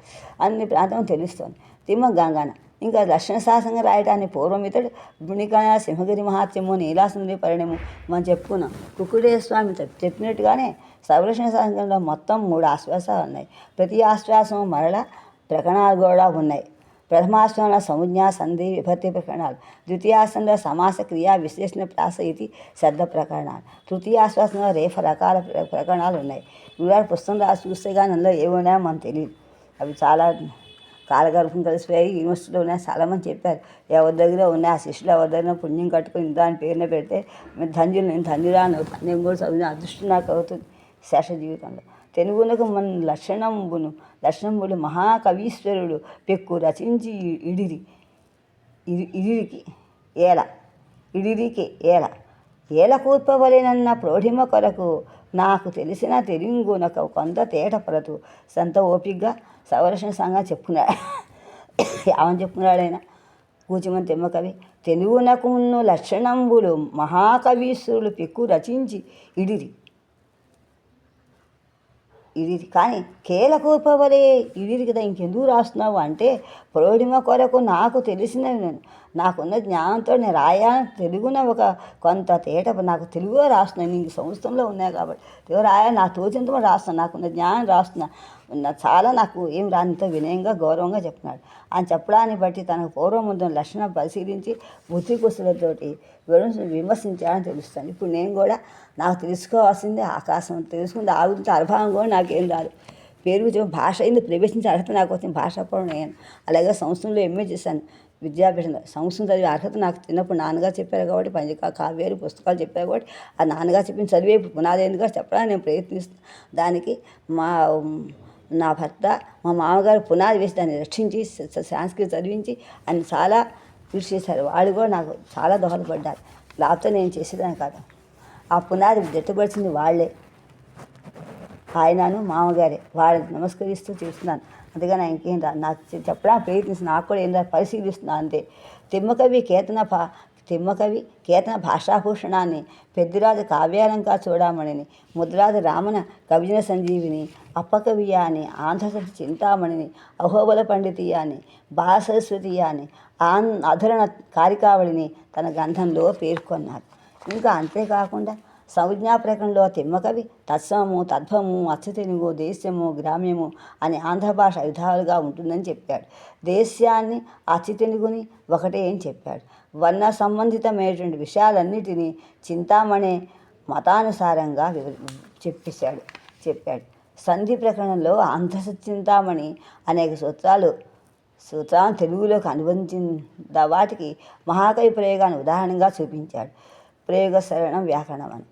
S1: అన్ని ప్రాంతం తెలుస్తోంది. తిమ్మ గంగన ఇంకా లక్షణ శాసనంగా రాయటాన్ని పూర్వం ఇతడు గుణికాయ సింహగిరి మహాత్మ్యము నీలాసుందరి పరిణము మనం చెప్పుకున్నాం. కుక్కుడే స్వామి చెప్పినట్టుగానే సర్వలక్షణ శాసనంలో మొత్తం 3 ఆశ్వాసాలు ఉన్నాయి. ప్రతి ఆశ్వాసం మరల ప్రకరణాలు కూడా ఉన్నాయి. ప్రథమాశ్వాసంలో సంజ్ఞ సంధి విభక్తి ప్రకరణాలు, ద్వితీయాశ్వాసంలో సమాస క్రియా విశ్లేషణ ప్రాస ఇది శబ్ద ప్రకరణాలు, తృతీయాశ్వాసంలో రేఫ రకాల ప్రకరణాలు ఉన్నాయి. ఇవాళ పుస్తకం రాసి చూస్తే కానీ అందులో ఏమున్నాయో మనకు తెలియదు. అవి చాలా కాలగర్భం కలిసిపోయి యూనివర్సిటీలో ఉన్నాయి. చాలామంది చెప్పారు ఎవరి దగ్గర ఉన్నాయి, ఆ శిష్యులు ఎవరి దగ్గర పుణ్యం కట్టుకుని దాని పేరున పెడితే నేను ధన్యురాను అవుతాను, నేను కూడా చదివిన అదృష్టం నాకు అవుతుంది శేష జీవితంలో. తెలుగునకు మన లక్షణంబులు మహాకవీశ్వరుడు పెక్కు రచించి ఇడిరికి ఏల కూర్పవలెనన్న ప్రౌఢిమ కొరకు నాకు తెలిసిన తెలుగునకు కొంత తేట పరతు సంత ఓపికగా సవలక్షణ సంఘం చెప్పుకున్నాడు. ఏమని చెప్పుకున్నాడైనా కూచిమని తిమ్మకవి, తెలుగునకు లక్షణంబులు మహాకవీశ్వరులు పెక్కు రచించి ఇడిరి కానీ కేలకూర్పవలే ఇడిరి కదా ఇంకెందుకు రాస్తున్నావు అంటే, ప్రౌఢిమ కొరకు నాకు తెలిసినవి నాకున్న జ్ఞానంతో నేను రాయాలని తెలుగున ఒక కొంత తేట నాకు తెలుగులో రాస్తున్నాను. నీకు సంవత్సరంలో ఉన్నాయి కాబట్టి తెలుగు రాయాలని నాకు తోచినంత రాస్తున్నాను, నాకున్న జ్ఞానం రాస్తున్నా, చాలా నాకు ఏం రానితో వినయంగా గౌరవంగా చెప్తున్నాడు. ఆయన చెప్పడాన్ని బట్టి తనకు పూర్వముందు లక్షణం పరిశీలించి బుద్ధి కుశలతోటి విమర్శించాలని తెలుస్తాను. ఇప్పుడు నేను కూడా నాకు తెలుసుకోవాల్సిందే ఆకాశం, తెలుసుకుంటే ఆగుతుంటే అనుభవం కూడా నాకేం రాదు. పేరు భాష అయింది ప్రవేశించే అర్హత నాకు వచ్చింది, భాష పడడం నేను. అలాగే సంవత్సరంలో ఎంఏ చేశాను విద్యాభ్యాసంలో. సంవత్సరం చదివే అర్హత నాకు చిన్నప్పుడు నాన్నగారు చెప్పారు కాబట్టి, పంచక కావ్యాలు పుస్తకాలు చెప్పారు కాబట్టి ఆ నాన్నగారు చెప్పిన చదివే పునాది ఎందుకు చెప్పడానికి నేను ప్రయత్నిస్తాను. దానికి నా భర్త మా మామగారు పునాది వేసి దాన్ని రక్షించి సంస్కృతి చదివించి ఆయన చాలా కృషి చేశారు. వాళ్ళు కూడా నాకు చాలా దోహదపడ్డారు. లేకపోతే నేను చేసేదాన్ని కాదు. ఆ పునాది జట్టుపరిచింది వాళ్ళే, ఆయనను మామగారే. వాళ్ళకి నమస్కరిస్తూ చేస్తున్నాను. అందుకని ఇంకేం రా నాకు చెప్పడానికి ప్రయత్నిస్తున్నాను, నాకు కూడా ఏం పరిశీలిస్తున్నాను అంతే. తిమ్మకవి కేతన భాషాభూషణాన్ని, పెద్దిరాజు కావ్యాలంకార చూడామణిని, ముద్రాజు రామన కవిజన సంజీవిని, అప్పకవియ అని, ఆంధ్రసతి చింతామణిని, అహోబల పండితీయ అని, బాలసరస్వతీయ అని, అధరణ కారికావళిని తన గ్రంథంలో పేర్కొన్నారు. ఇంకా అంతేకాకుండా సంజ్ఞా ప్రకరణలో తిమ్మకవి తత్సమము, తద్భము, అచ్చతెలుగు, దేశ్యము, గ్రామ్యము అని ఆంధ్ర భాష విధాలుగా ఉంటుందని చెప్పాడు. దేశ్యాన్ని అచ్చతెలుగుని ఒకటే అని చెప్పాడు. వర్ణ సంబంధితమైనటువంటి విషయాలన్నిటినీ చింతామణి మతానుసారంగా చెప్పాడు. సంధి ప్రకరణంలో ఆంధ్రచింతామణి అనేక సూత్రాలను తెలుగులోకి అనుబంధించిన వాటికి మహాకవి ప్రయోగాన్ని ఉదాహరణగా చూపించాడు. ప్రయోగ శరణం వ్యాకరణం అని.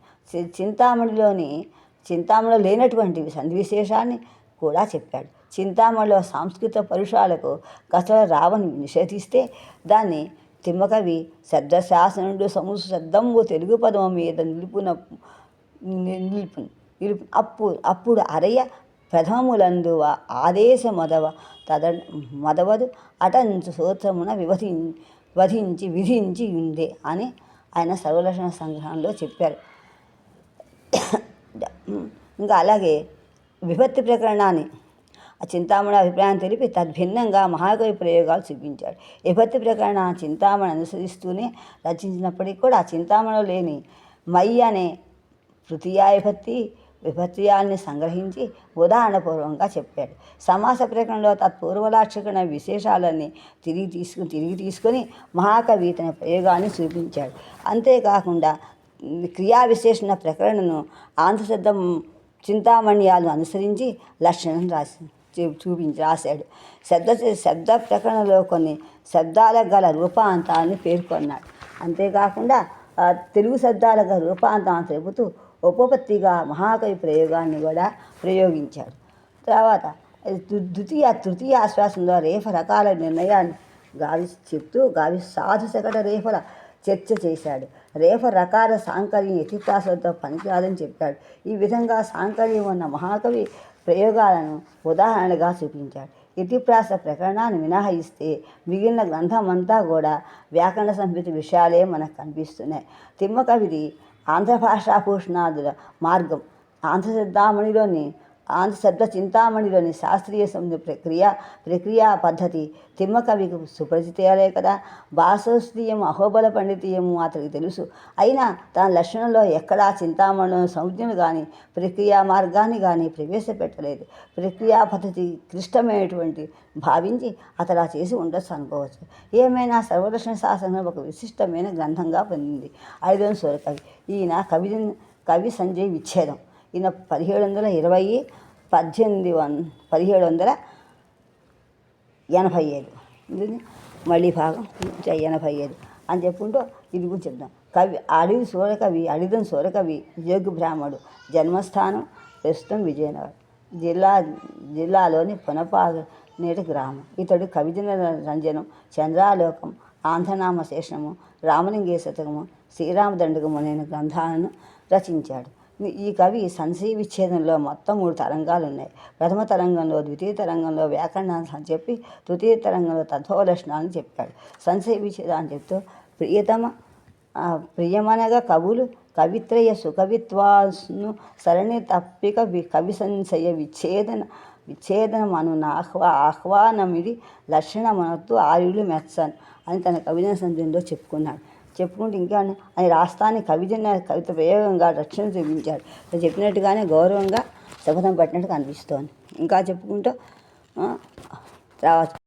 S1: చింతామణిలో లేనటువంటి సంధి విశేషాన్ని కూడా చెప్పాడు. చింతామణిలో సంస్కృత పరుషాలకు కసల రావని నిషేధిస్తే దాన్ని తిమ్మకవి శబ్దశాసనుడు సముసు శబ్దంబు తెలుగు పదము మీద నిలుపు అప్పుడు అరయ ప్రథమములందు ఆదేశ మదవదు అటంచు సూత్రమున విధించి ఉండే అని ఆయన సర్వలక్షణ సంగ్రహంలో చెప్పారు. ఇంకా అలాగే విభక్తి ప్రకరణాన్ని ఆ చింతామణి అభిప్రాయం తెలిపి తద్భిన్నంగా మహాకవి ప్రయోగాలు చూపించాడు. విభక్తి ప్రకరణ చింతామణి అనుసరిస్తూనే రచించినప్పటికీ కూడా ఆ చింతామణిలో లేని మై అనే తృతీయ విభక్తియాల్ని సంగ్రహించి ఉదాహరణపూర్వకంగా చెప్పాడు. సమాస ప్రకరణలో తత్పూర్వలాక్షణ విశేషాలన్నీ తిరిగి తీసుకొని మహాకవి తన ప్రయోగాన్ని చూపించాడు. అంతేకాకుండా క్రియా విశేషణ ప్రకరణను ఆంధ్రశబ్దం చింతామణ్యాలు అనుసరించి లక్షణం రాశాడు. శబ్ద ప్రకరణలో కొన్ని శబ్దాలకు గల రూపాంతాలను పేర్కొన్నాడు. అంతేకాకుండా తెలుగు శబ్దాలకు గల రూపాంతాలను తెలుపుతూ ఉపపత్తిగా మహాకవి ప్రయోగాన్ని కూడా ప్రయోగించాడు. తర్వాత తృతీయ ఆశ్వాసంలో రేఫ రకాల నిర్ణయాన్ని గావి సాధు శకట రేఫల చర్చ చేశాడు. రేఫ రకాల సాంకర్యం యతిప్రాసంతో పనికిరాదని చెప్పాడు. ఈ విధంగా సాంకర్యం ఉన్న మహాకవి ప్రయోగాలను ఉదాహరణగా చూపించాడు. యతిప్రాస ప్రకరణాన్ని మినహాయిస్తే మిగిలిన గ్రంథమంతా కూడా వ్యాకరణ సంహిత విషయాలే మనకు కనిపిస్తున్నాయి. తిమ్మకవిది ఆంధ్ర భాషాభూషణాదుల మార్గం. ఆంధ్రశబ్దామణిలోని ఆంధ్రశబ్ద చింతామణిలోని శాస్త్రీయ ప్రక్రియా పద్ధతి తిమ్మకవికి సుపరిచితాలే కదా. భాషాస్త్రీయం అహోబల పండితీయము అతడికి తెలుసు. అయినా తన లక్షణంలో ఎక్కడా చింతామణిలో సంజ్ఞను కానీ ప్రక్రియా మార్గాన్ని కానీ ప్రవేశపెట్టలేదు. ప్రక్రియా పద్ధతి క్లిష్టమైనటువంటి భావించి అతడా చేసి ఉండొచ్చు అనుకోవచ్చు. ఏమైనా సర్వదర్శన శాస్త్రం ఒక విశిష్టమైన గ్రంథంగా పొందింది. 5వ సూరకవి. ఈయన కవి సంజయ్ విచ్ఛేదం. ఈయన 1720 1787 మళ్ళీ భాగం 85 అని చెప్పుకుంటూ ఇది కూడా చెప్తాం. కవి అడిదం సూరకవి యోగి బ్రాహ్మడు. జన్మస్థానం ప్రస్తుతం విజయనగరం జిల్లాలోని పునపాక నేటి గ్రామం. ఇతడు కవిజన రంజనం, చంద్రాలోకం, ఆంధ్రనామ శేషము, రామలింగేయ శతకము, శ్రీరామదండకము అనే గ్రంథాలను రచించాడు. ఈ కవి సంశయ విచ్ఛేదంలో మొత్తం 3 తరంగాలు ఉన్నాయి. ప్రథమ తరంగంలో, ద్వితీయ తరంగంలో వ్యాకరణాన్ని చెప్పి తృతీయ తరంగంలో తత్వ లక్షణాలను చెప్పాడు. సంశయ విచ్ఛేదాన్ని చెప్తూ ప్రియమనగా కవులు కవిత్రయ సుకవిత్వాను సరణి తప్పిక కవి సంశయ విచ్ఛేదనమను ఆహ్వానమిది లక్షణమనొత్తు ఆర్యులు మెచ్చన్ అని తన కవిజన సంధ్యంలో చెప్పుకుంటూ ఇంకా ఆయన రాస్తాన్ని కవిత ప్రయోగంగా రక్షణ చూపించాడు. చెప్పినట్టుగానే గౌరవంగా శపథం పట్టినట్టు కనిపిస్తోంది. ఇంకా చెప్పుకుంటూ రావచ్చు.